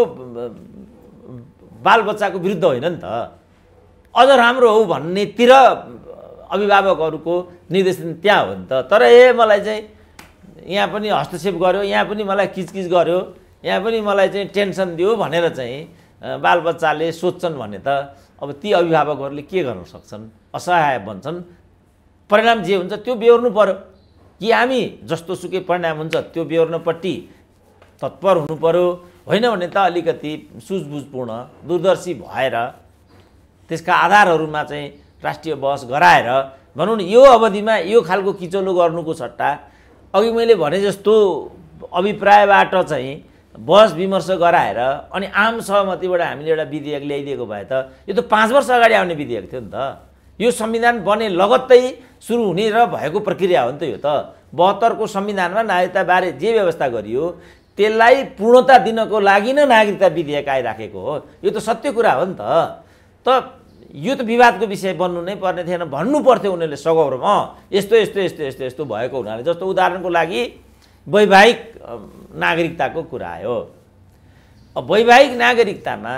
बालबच्चाको विरुद्ध होइन नि त, अझ राम्रो हो भन्नेतिर अभिभावकहरूको निर्देशन त्यहाँ हो नि त। तर मलाई चाहिँ यहाँ पनि हस्तक्षेप गर्यो, यहाँ पनि मलाई किचकिच गर्यो, यहाँ पनि मलाई चाहिँ टेन्सन दियो भनेर चाहिँ बालबच्चाले सोध्छन् भने त अब ती अभिभावकहरूले के गर्न सक्छन्? असहाय बन्छन्। परिणाम जे हुन्छ त्यो बेहोर्नु पर्यो कि हामी जस्तो सुकै परिणाम हुन्छ त्यो बेहोर्नपट्टि तत्पर हुनु पर्यो। होइन भने त अलिकति सुझबुझपूर्ण दूरदर्शी भएर त्यसका आधारहरूमा चाहिँ राष्ट्रिय बहस गराएर भनौँ न यो अवधिमा यो खालको किचलो गर्नुको सट्टा अघि मैले भने जस्तो अभिप्रायबाट चाहिँ बहस विमर्श गराएर अनि आम सहमतिबाट हामीले एउटा विधेयक ल्याइदिएको भए त यो त 5 वर्ष अगाडि आउने विधेयक थियो नि त। यो संविधान बने लगत्तै सुरु हुने र भएको प्रक्रिया हो नि त। यो त 72 को संविधानमा नागरिकताबारे जे व्यवस्था गरियो त्यसलाई पूर्णता दिनको लागि नै नागरिकता विधेयक आइराखेको हो। यो त सत्य कुरा हो नि त यो त विवादको विषय बन्नु नै पर्ने थिएन, भन्नु पर्थ्यो उनीहरूले सगौरव यस्तो यस्तो यस्तो यस्तो यस्तो भएको हुनाले। जस्तो उदाहरणको लागि वैवाहिक नागरिकताको कुरा आयो। अब वैवाहिक नागरिकतामा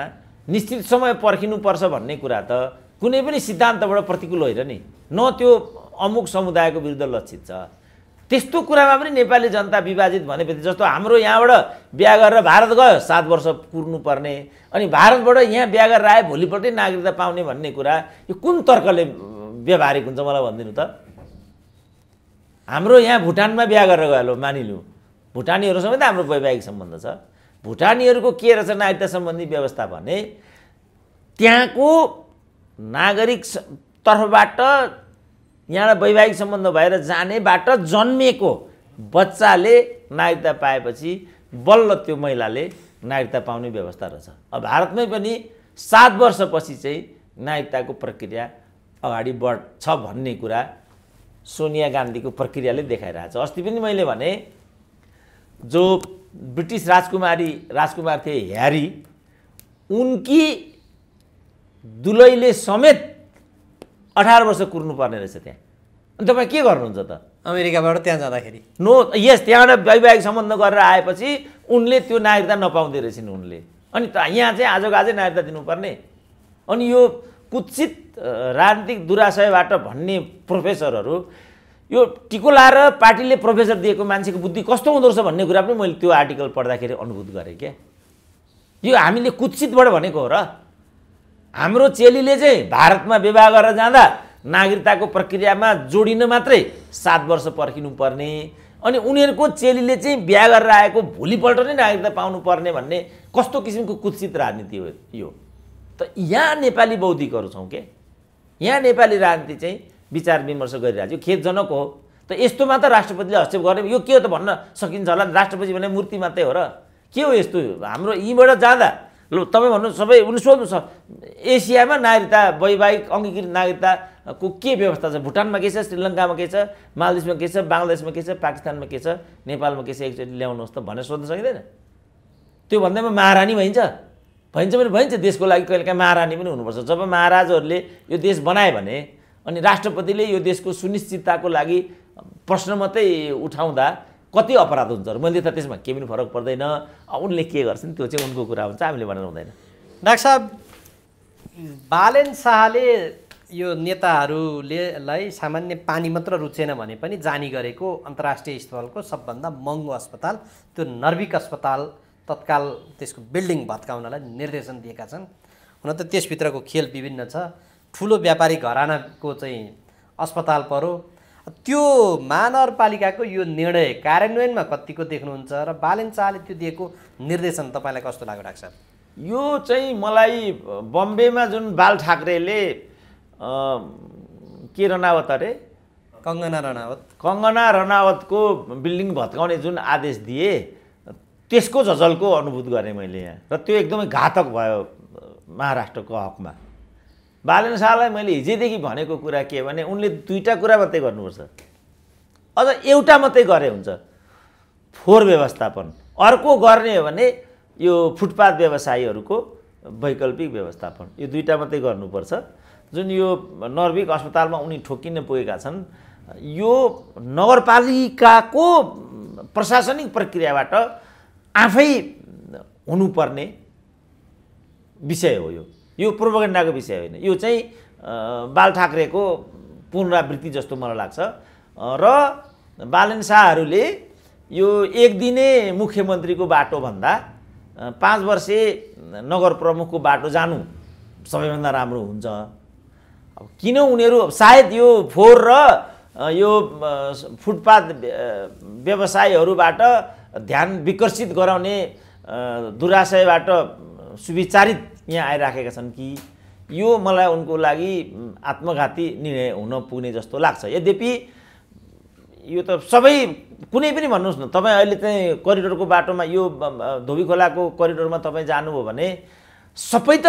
निश्चित समय पर्खिनुपर्छ भन्ने कुरा त कुनै पनि सिद्धान्तबाट प्रतिकूल होइन नि, न त्यो अमुक समुदायको विरुद्ध लक्षित छ। त्यस्तो कुरामा पनि नेपाली जनता विभाजित भनेपछि जस्तो हाम्रो यहाँबाट बिहा गरेर भारत गयो 7 वर्ष कुर्नुपर्ने, अनि भारतबाट यहाँ बिहा गरेर आए भोलिपल्टै नागरिकता पाउने भन्ने कुरा यो कुन तर्कले व्यवहारिक हुन्छ मलाई भनिदिनु त? हाम्रो यहाँ भुटानमा बिहा गरेर गयो मानिलिउँ, भुटानीहरूसँग त हाम्रो वैवाहिक सम्बन्ध छ। भुटानीहरूको के रहेछ नागरिकता सम्बन्धी व्यवस्था भने त्यहाँको नागरिक तर्फबाट यहाँ वैवाहिक सम्बन्ध भएर जानेबाट जन्मेको बच्चाले नागरिकता पाएपछि बल्ल त्यो महिलाले नागरिकता पाउने व्यवस्था रहेछ। अब भारतमै पनि 7 वर्षपछि चाहिँ नागरिकताको प्रक्रिया अगाडि बढ्छ भन्ने कुरा सोनिया गान्धीको प्रक्रियाले देखाइरहेछ। अस्ति पनि मैले भने जो ब्रिटिस राजकुमार थिए ह्यारी, उनकी दुलैले समेत 18 वर्ष कुर्नुपर्ने रहेछ त्यहाँ। अनि तपाईँ के गर्नुहुन्छ त? अमेरिकाबाट त्यहाँ जाँदाखेरि त्यहाँबाट वैवाहिक सम्बन्ध गरेर आएपछि उनले त्यो नागरिकता नपाउँदै रहेछन् उनले। अनि यहाँ चाहिँ आजको आजै नागरिकता दिनुपर्ने। अनि यो कुत्सित राजनीतिक दुराशयबाट भन्ने प्रोफेसरहरू यो टिको लाएर पार्टीले प्रोफेसर दिएको मान्छेको बुद्धि कस्तो हुँदो रहेछ भन्ने कुरा पनि मैले त्यो आर्टिकल पढ्दाखेरि अनुभूत गरेँ क्या। यो हामीले कुत्सितबाट भनेको हो र। हाम्रो चेलीले चाहिँ भारतमा विवाह गरेर जाँदा नागरिकताको प्रक्रियामा जोडिन मात्रै 7 वर्ष पर्खिनुपर्ने, अनि उनीहरूको चेलीले चाहिँ बिहा गरेर आएको भोलिपल्ट नै नागरिकता पाउनुपर्ने भन्ने कस्तो किसिमको कुत्सित राजनीति हो यो? त यहाँ नेपाली बौद्धिकहरू छौँ के, यहाँ नेपाली राजनीति चाहिँ विचार विमर्श गरिरहेको छ, खेदजनक हो। त यस्तोमा त राष्ट्रपतिले हस्तक्षेप गर्ने यो के हो त भन्न सकिन्छ होला? राष्ट्रपति भने मूर्ति मात्रै हो र के हो यस्तो? हाम्रो यहीँबाट जाँदा ल तपाईँ भन्नु सबै उनी सोध्नु छ एसियामा नागरिकता वैवाहिक अङ्गीकृत नागरिकताको के व्यवस्था छ? भुटानमा के छ, श्रीलङ्कामा के छ, मालदिभ्समा के छ, बङ्गलादेशमा के छ, पाकिस्तानमा के छ, नेपालमा के छ, एकचोटि ल्याउनुहोस् त भनेर सोध्न सकिँदैन? त्यो भन्दैमा महारानी भइन्छ भने भइन्छ। देशको लागि कहिलेकाहीँ महारानी पनि हुनुपर्छ। जब महाराजहरूले यो देश बनाए भने अनि राष्ट्रपतिले यो देशको सुनिश्चितताको लागि प्रश्न मात्रै उठाउँदा कति अपराध हुन्छ र? मैले त त्यसमा केही पनि फरक पर्दैन। उनले के गर्छन् त्यो चाहिँ उनको कुरा हुन्छ, हामीले भनेर हुँदैन। डाक्टर साहब, बालेन शाहले यो नेताहरूलाई सामान्य पानी मात्र रुचेन भने पनि जानी गरेको अन्तर्राष्ट्रिय स्तरको सबभन्दा महँगो अस्पताल त्यो नर्भिक अस्पताल तत्काल त्यसको बिल्डिङ भत्काउनलाई निर्देशन दिएका छन्। हुन त त्यसभित्रको खेल विभिन्न छ। ठुलो व्यापारी घरानाको चाहिँ अस्पताल पर्यो। त्यो महानगरपालिकाको यो निर्णय कार्यान्वयनमा कतिको देख्नुहुन्छ र बालेन शाहले त्यो दिएको निर्देशन तपाईँलाई कस्तो लाग्यो डाक्टर साहब? यो चाहिँ मलाई बम्बेमा जुन बाल ठाकरेले के रनावत अरे कङ्गना रनावतको बिल्डिङ भत्काउने जुन आदेश दिए त्यसको झझल्को अनुभूत गरेँ मैले यहाँ, र त्यो एकदमै घातक भयो महाराष्ट्रको हकमा। बालेन शाहलाई मैले हिजैदेखि भनेको कुरा के भने उनले दुईटा कुरा मात्रै गर्नुपर्छ, अझ एउटा मात्रै गरे हुन्छ, फोहोर व्यवस्थापन। अर्को गर्ने हो भने यो फुटपाथ व्यवसायीहरूको वैकल्पिक व्यवस्थापन, यो दुईटा मात्रै गर्नुपर्छ। जुन यो नर्भिक अस्पतालमा उनी ठोकिन पुगेका छन्, यो नगरपालिकाको प्रशासनिक प्रक्रियाबाट आफै हुनुपर्ने विषय हो। यो प्रोपगेन्डाको विषय होइन, यो चाहिँ बाल ठाकरेको पुनरावृत्ति जस्तो मलाई लाग्छ। र बालेन शाहहरूले यो एक दिने मुख्यमन्त्रीको बाटोभन्दा 5 वर्षे नगर प्रमुखको बाटो जानु सबैभन्दा राम्रो हुन्छ। अब किन उनीहरू सायद यो फोहोर र यो फुटपाथ व्यवसायीहरूबाट ध्यान विकर्षित गराउने दुराशयबाट सुविचारित यहाँ आइराखेका छन् कि यो मलाई उनको लागि आत्मघाती निर्णय हुन पुग्ने जस्तो लाग्छ। यद्यपि यो त सबै कुनै पनि भन्नुहोस् न, तपाईँ अहिले चाहिँ करिडोरको बाटोमा यो धोबी खोलाको करिडोरमा तपाईँ जानुभयो भने सबै त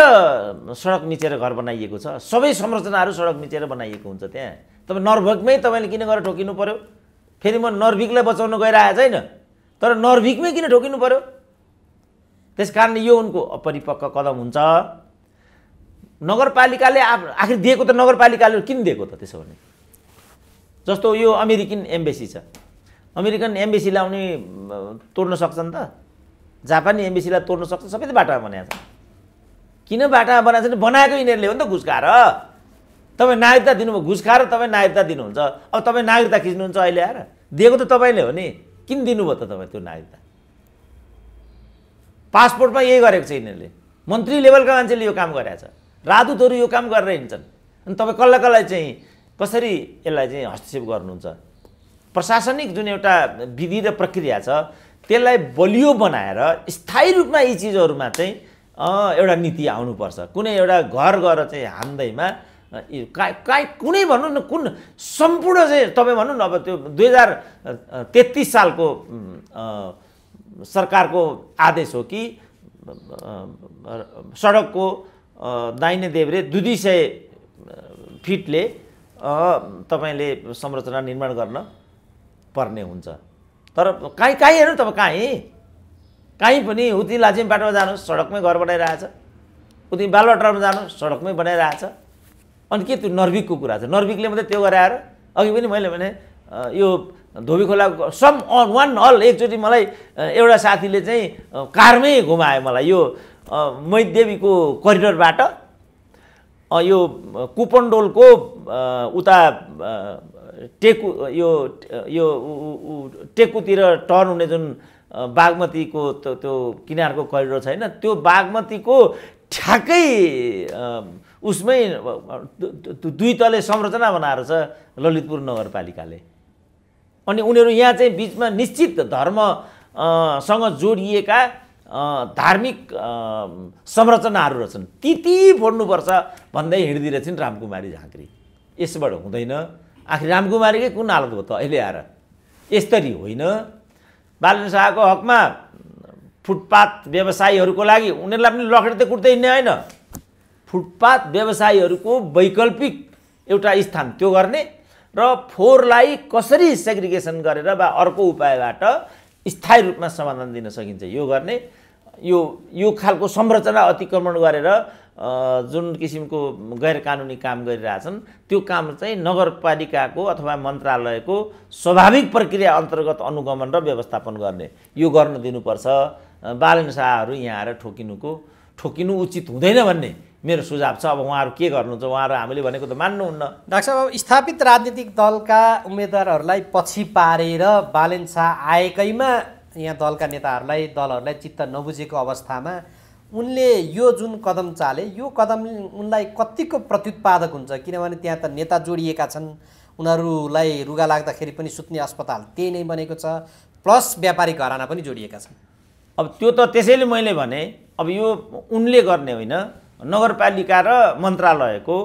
सडक मिचेर घर बनाइएको छ, सबै संरचनाहरू सडक मिचेर बनाइएको हुन्छ। त्यहाँ तपाईँ नर्भिकमै तपाईँले किन गरेर ठोकिनु पर्यो? फेरि म नर्भिकलाई बचाउन गइरहेको छैन, तर नर्भिकमै किन ठोकिनु पर्यो? त्यसकारण यो उनको अपरिपक्व कदम हुन्छ। नगरपालिकाले आखिर दिएको त नगरपालिकाले किन दिएको त? त्यसो भने जस्तो यो अमेरिकन एम्बेसी छ, अमेरिकन एम्बेसीलाई उनी तोड्न सक्छन् त? जापानी एम्बेसीलाई तोड्न सक्छ? सबै त बाटामा बनाएको छ। किन बाटामा बनाएको छ? बनाएको यिनीहरूले हो नि त, घुस खाएर। तपाईँ नागरिकता दिनुभयो, घुस खाएर तपाईँ नागरिकता दिनुहुन्छ। अब तपाईँ नागरिकता खिच्नुहुन्छ अहिले आएर? दिएको त तपाईँले हो नि, किन दिनुभयो त तपाईँ त्यो नागरिकता? पासपोर्टमा यही गरेको छ यिनीहरूले। मन्त्री लेभलका मान्छेले यो काम गरेको छ, राजदूतहरू यो काम गरेर हिँड्छन्। अनि तपाईँ कसलाई कसलाई चाहिँ कसरी यसलाई चाहिँ हस्तक्षेप गर्नुहुन्छ? प्रशासनिक जुन एउटा विधि र प्रक्रिया छ त्यसलाई बलियो बनाएर स्थायी रूपमा यी चिजहरूमा चाहिँ एउटा नीति आउनुपर्छ। कुनै एउटा घर गएर चाहिँ हान्दैमा कुनै भन्नु न कुन सम्पूर्ण चाहिँ तपाईँ भन्नु न, अब त्यो 2033 सालको सरकारको आदेश हो कि सडकको दाहिने देब्रे 200 फिटले तपाईँले संरचना निर्माण गर्न पर्ने हुन्छ। तर कहीँ हेर्नु तपाईँ, कहीँ पनि उति लाजिम बाटोमा जानुहोस् सडकमै घर बनाइरहेछ, उति बालबाटारमा जानुहोस् सडकमै बनाइरहेछ। अनि के त्यो नर्भिकको कुरा छ? नर्भिकले मात्रै त्यो गराएर अघि पनि मैले भने यो धोबी खोलाको सम अन वान अल एकचोटि मलाई एउटा साथीले चाहिँ कारमै घुमायो मलाई यो मैदेवीको करिडोरबाट यो कुपन्डोलको उता टेकु यो टेकुतिर टर्न हुने जुन बागमतीको त्यो किनारको करिडोर छैन, त्यो बागमतीको ठ्याक्कै उसमै 2 तले संरचना बनाएर छ ललितपुर नगरपालिकाले। अनि उनीहरू यहाँ चाहिँ बिचमा निश्चित धर्मसँग जोडिएका धार्मिक संरचनाहरू रहेछन्, ती फोड्नुपर्छ भन्दै हिँडिदिरहेछन् रामकुमारी झाँक्री। यसबाट हुँदैन। आखिर रामकुमारीकै कुन हालत हो त अहिले आएर? यसरी होइन। बालेन शाहको हकमा फुटपाथ व्यवसायीहरूको लागि उनीहरूलाई पनि लखेट्दै कुट्दै हिँड्ने होइन, फुटपाथ व्यवसायीहरूको वैकल्पिक एउटा स्थान त्यो गर्ने र फोहोरलाई कसरी सेग्रिगेसन गरेर वा अर्को उपायबाट स्थायी रूपमा समाधान दिन सकिन्छ यो गर्ने। यो खालको संरचना अतिक्रमण गरेर जुन किसिमको गैर कानुनी काम गरिरहेछन् त्यो काम चाहिँ नगरपालिकाको अथवा मन्त्रालयको स्वाभाविक प्रक्रिया अन्तर्गत अनुगमन र व्यवस्थापन गर्ने यो गर्न दिनुपर्छ। बालेन शाहहरू यहाँ आएर ठोकिनु उचित हुँदैन भन्ने मेरो सुझाव छ। अब उहाँहरू के गर्नुहुन्छ? उहाँहरू हामीले भनेको त मान्नुहुन्न। डाक्टर साहब, अब स्थापित राजनीतिक दलका उम्मेदवारहरूलाई पछि पारेर बालेन शाह आएकैमा यहाँ दलका दलहरूलाई चित्त नबुझेको अवस्थामा उनले यो जुन कदम चाले यो कदम उनलाई कतिको प्रत्युत्पादक हुन्छ? किनभने त्यहाँ त नेता जोडिएका छन्, उनीहरूलाई रुगा लाग्दाखेरि पनि सुत्ने अस्पताल त्यही नै बनेको छ, प्लस व्यापारिक घराना पनि जोडिएका छन्। अब त्यो त त्यसैले मैले भने अब यो उनले गर्ने होइन, नगरपालिका र मन्त्रालयको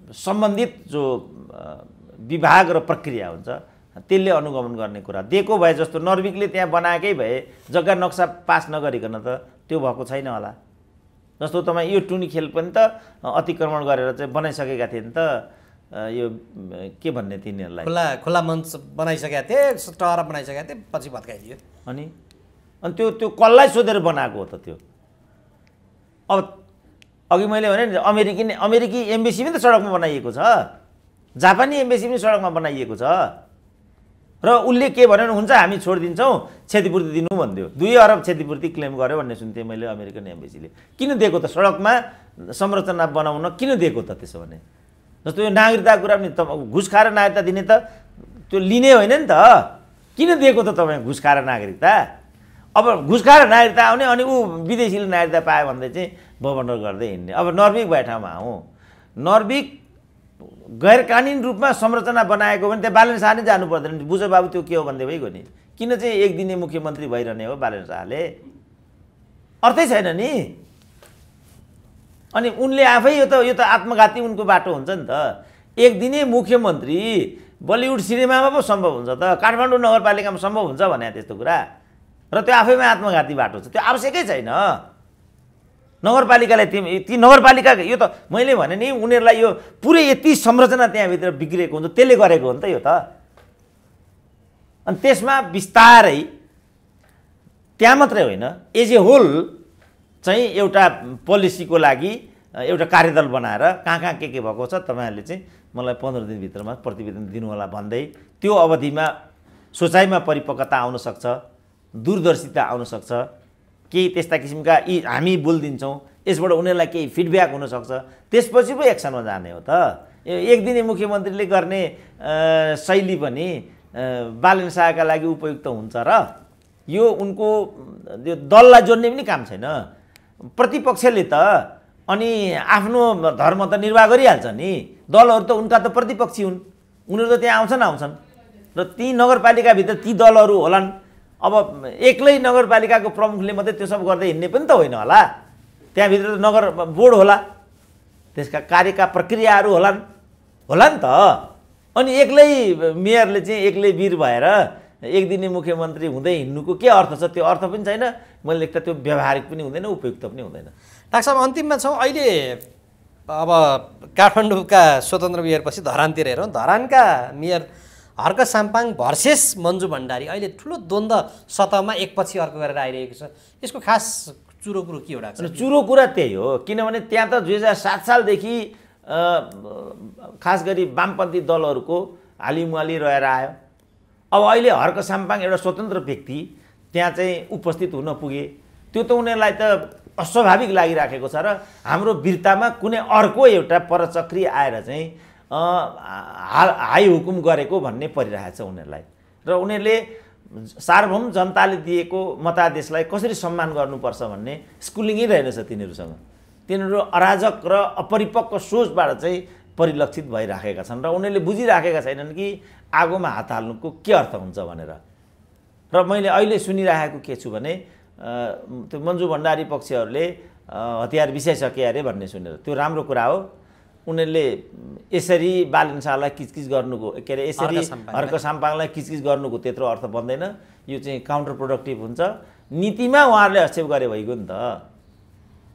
सम्बन्धित जो विभाग र प्रक्रिया हुन्छ त्यसले अनुगमन गर्ने कुरा। दिएको भए जस्तो नर्विकले त्यहाँ बनाएकै भए जग्गा नक्सा पास नगरिकन त त्यो भएको छैन होला। जस्तो तपाईँ यो टुनी खेल पनि त अतिक्रमण गरेर चाहिँ बनाइसकेका थिए नि त, यो के भन्ने तिनीहरूलाई खुला मञ्च बनाइसकेका थिए, टहरा बनाइसकेका थिए, पछि भत्काइदियो। अनि त्यो कसलाई सोधेर बनाएको हो त त्यो? अब अघि मैले भने नि अमेरिकी एम्बेसी पनि त सडकमा बनाइएको छ, जापानी एम्बेसी पनि सडकमा बनाइएको छ। र उसले के भन्यो हुन्छ हामी छोडिदिन्छौँ, क्षतिपूर्ति दिनु भनिदियो। 2 अरब क्षतिपूर्ति क्लेम गर्यो भन्ने सुन्थेँ मैले अमेरिकन एम्बेसीले। किन दिएको त? सडकमा संरचना बनाउन किन दिएको त? त्यसो भने जस्तो यो नागरिकताको कुरा पनि घुस खाएर नागरिकता दिने त त्यो लिने होइन नि त। किन दिएको त तपाईँ घुस खाएर नागरिकता? अब घुस खाएर नागरिकता आउने अनि ऊ विदेशीले नागरिकता पायो भन्दै चाहिँ भवन्डर गर्दै हिँड्ने। अब नर्विक भए ठाउँमा आउँ, नर्विक गैर कानुनी रूपमा संरचना बनाएको भने त्यहाँ बालेन शाह नै जानु पर्दैन। बुझ बाबु त्यो के हो भन्दै भइगयो नि। किन चाहिँ एक दिने मुख्यमन्त्री भइरहने हो बालेन शाहले? अर्थै छैन नि। अनि उनले आफै यो त आत्मघाती उनको बाटो हुन्छ नि त। एक दिने मुख्यमन्त्री बलिउड सिनेमामा पो सम्भव हुन्छ त, काठमाडौँ नगरपालिकामा सम्भव हुन्छ भने त्यस्तो कुरा। र त्यो आफैमा आत्मघाती बाटो छ, त्यो आवश्यकै छैन। नगरपालिकालाई ती नगरपालिका यो त मैले भने नि उनीहरूलाई यो पुरै यति संरचना त्यहाँभित्र बिग्रेको हुन्छ, त्यसले गरेको हो नि त यो त। अनि त्यसमा बिस्तारै त्यहाँ मात्रै होइन, एज ए होल चाहिँ एउटा पोलिसीको लागि एउटा कार्यदल बनाएर कहाँ के भएको छ तपाईँहरूले चाहिँ मलाई 15 दिनभित्रमा प्रतिवेदन दिनु होला भन्दै त्यो अवधिमा सोचाइमा परिपक्वता आउन सक्छ, दूरदर्शिता आउन सक्छ, केही त्यस्ता किसिमका हामी बोलिदिन्छौँ, यसबाट उनीहरूलाई केही फिडब्याक हुनसक्छ, त्यसपछि पो एक्सनमा जाने हो त। एक दिने मुख्यमन्त्रीले गर्ने शैली पनि बालेन शाहका लागि उपयुक्त हुन्छ र? यो उनको यो दललाई जोड्ने पनि काम छैन। प्रतिपक्षले त अनि आफ्नो धर्म त निर्वाह गरिहाल्छ नि। दलहरू त उनका त प्रतिपक्षी हुन्, उनीहरू त त्यहाँ आउँछन् र ती नगरपालिकाभित्र ती दलहरू होलान्। अब एक्लै नगरपालिकाको प्रमुखले मात्रै त्यो सब गर्दै हिँड्ने पनि त होइन होला। त्यहाँभित्र त नगर बोर्ड होला, त्यसका कार्यका प्रक्रियाहरू होला नि त। अनि एक्लै मेयरले चाहिँ एक्लै वीर भएर एक दिने मुख्यमन्त्री हुँदै हिँड्नुको के अर्थ छ? त्यो अर्थ पनि छैन, मैले लेख्दा त्यो व्यावहारिक पनि हुँदैन, उपयुक्त पनि हुँदैन। डाक्टर साहब अन्तिममा छौँ। अहिले अब काठमाडौँका स्वतन्त्र मेयरपछि धरानतिर हेरौँ। धरानका मेयर हर्क साम्पाङ भर्सेस मन्जु भण्डारी अहिले ठुलो द्वन्द्व सतहमा एकपछि अर्को गरेर आइरहेको छ। यसको खास चुरो कुरो के हो डाक्टर? चुरो कुरा त्यही हो, किनभने त्यहाँ त 2007 सालदेखि खास गरी वामपन्थी दलहरूको हालिमुहाली रहेर आयो। अब अहिले हर्क साम्पाङ एउटा स्वतन्त्र व्यक्ति त्यहाँ चाहिँ उपस्थित हुन पुगे, त्यो त उनीहरूलाई त अस्वाभाविक लागिराखेको छ र हाम्रो वीरतामा कुनै अर्को एउटा परचक्री आएर चाहिँ हाई हुकुम गरेको भन्ने परिरहेको छ उनीहरूलाई। र उनीहरूले सार्वभौम जनताले दिएको मतादेशलाई कसरी सम्मान गर्नुपर्छ भन्ने स्कुलिङै रहेनछ तिनीहरूसँग। तिनीहरू अराजक र अपरिपक्व सोचबाट चाहिँ परिलक्षित भइराखेका छन् र उनीहरूले बुझिराखेका छैनन् कि आगोमा हात हाल्नुको के अर्थ हुन्छ भनेर। र मैले अहिले सुनिरहेको के छु भने त्यो मन्जु भण्डारी पक्षहरूले हतियार बिसाइसके अरे भन्ने सुनेर, त्यो राम्रो कुरा हो। उनीहरूले यसरी बालेन शाहलाई किचकिच गर्नुको के अरे यसरी हर्क साम्पाङलाई किचकिच गर्नुको त्यत्रो अर्थ बन्दैन। यो चाहिँ काउन्टर प्रोडक्टिभ हुन्छ। नीतिमा उहाँहरूले हस्तक्षेप गरे भइगयो नि त।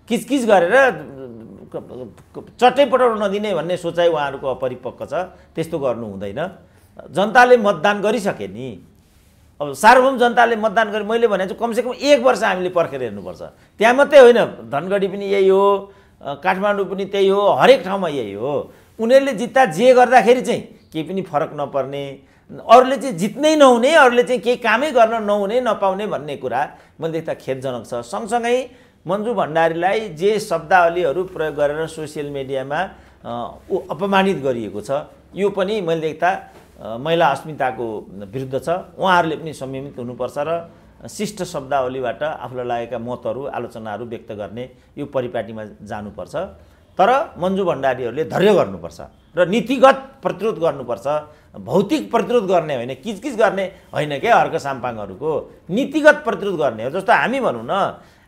किचकिच गरेर चट्टै पटाउन नदिने भन्ने सोचाइ उहाँहरूको अपरिपक्व छ, त्यस्तो गर्नु हुँदैन। जनताले मतदान गरिसके नि। अब सार्वभौम जनताले मतदान गरे, मैले भने चाहिँ कमसेकम 1 वर्ष हामीले पर्खेर हेर्नुपर्छ। त्यहाँ मात्रै होइन, धनगढी पनि यही हो, काठमाडौँ पनि त्यही हो, हरेक ठाउँमा यही हो। उनीहरूले जित्दा जे गर्दाखेरि चाहिँ केही पनि फरक नपर्ने, अरूले चाहिँ जित्नै नहुने, अरूले चाहिँ केही कामै गर्न नहुने नपाउने भन्ने कुरा मैले देख्दा खेदजनक छ। सँगसँगै मन्जु भण्डारीलाई जे शब्दावलीहरू प्रयोग गरेर सोसियल मिडियामा अपमानित गरिएको छ, यो पनि मैले देख्दा महिला अस्मिताको विरुद्ध छ। उहाँहरूले पनि संयमित हुनुपर्छ र शिष्ट शब्दावलीबाट आफूलाई लागेका मतहरू आलोचनाहरू व्यक्त गर्ने यो परिपाटीमा जानुपर्छ। तर मन्जु भण्डारीहरूले धैर्य गर्नुपर्छ र नीतिगत प्रतिरोध गर्नुपर्छ भौतिक प्रतिरोध गर्ने होइन, किचकिच गर्ने होइन क्या हर्क साम्पाङहरूको, नीतिगत प्रतिरोध गर्ने हो। जस्तो हामी भनौँ न,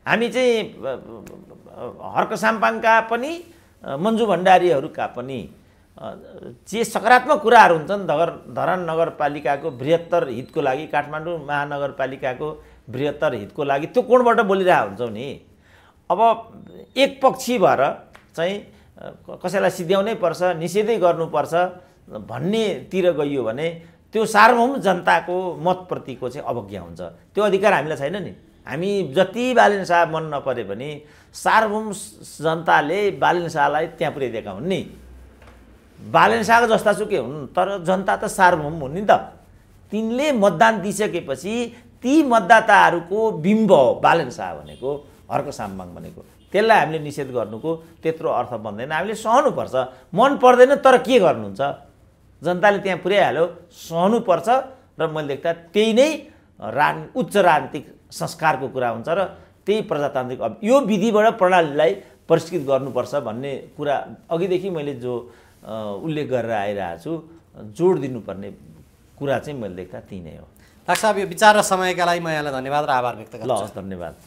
हामी चाहिँ हर्क साम्पाङका पनि मन्जु भण्डारीहरूका पनि जे सकारात्मक कुराहरू हुन्छन् धरान नगरपालिकाको बृहत्तर हितको लागि, काठमाडौँ महानगरपालिकाको बृहत्तर हितको लागि त्यो कोणबाट बोलिरहेको हुन्छौँ नि। अब एक पक्षी भएर चाहिँ कसैलाई सिध्याउनै पर्छ, निषेधै गर्नुपर्छ भन्नेतिर गइयो भने त्यो सार्वभौम जनताको मतप्रतिको चाहिँ अवज्ञा हुन्छ। त्यो अधिकार हामीलाई छैन नि। हामी जति बालेन शाह मन नपरे पनि सार्वभौम जनताले बालेन शाहलाई त्यहाँ पुर्याइदिएका हुन् नि। बालेन शाहको जस्तासुकै हुन्, तर जनता त सार्वभौम हुन् नि त। तिनले मतदान दिइसकेपछि ती मतदाताहरूको बिम्ब हो बालेन शाह भनेको, हर्क साम्पाङ भनेको। त्यसलाई हामीले निषेध गर्नुको त्यत्रो अर्थ बन्दैन। हामीले सहनुपर्छ, मन पर्दैन तर के गर्नुहुन्छ, जनताले त्यहाँ पुर्याइहाल्यो, सहनुपर्छ। र मैले देख्दा त्यही नै उच्च राजनीतिक संस्कारको कुरा हुन्छ र त्यही प्रजातान्त्रिक यो विधिबाट प्रणालीलाई परिष्कृत गर्नुपर्छ भन्ने कुरा अघिदेखि मैले जो उल्लेख गरेर आइरहेको छु, जोड दिनुपर्ने कुरा चाहिँ मैले देख्दा त्यही नै हो। डाक्टर साहब, यो विचार र समयका लागि म यहाँलाई धन्यवाद र आभार व्यक्त गर्छु। ल, धन्यवाद।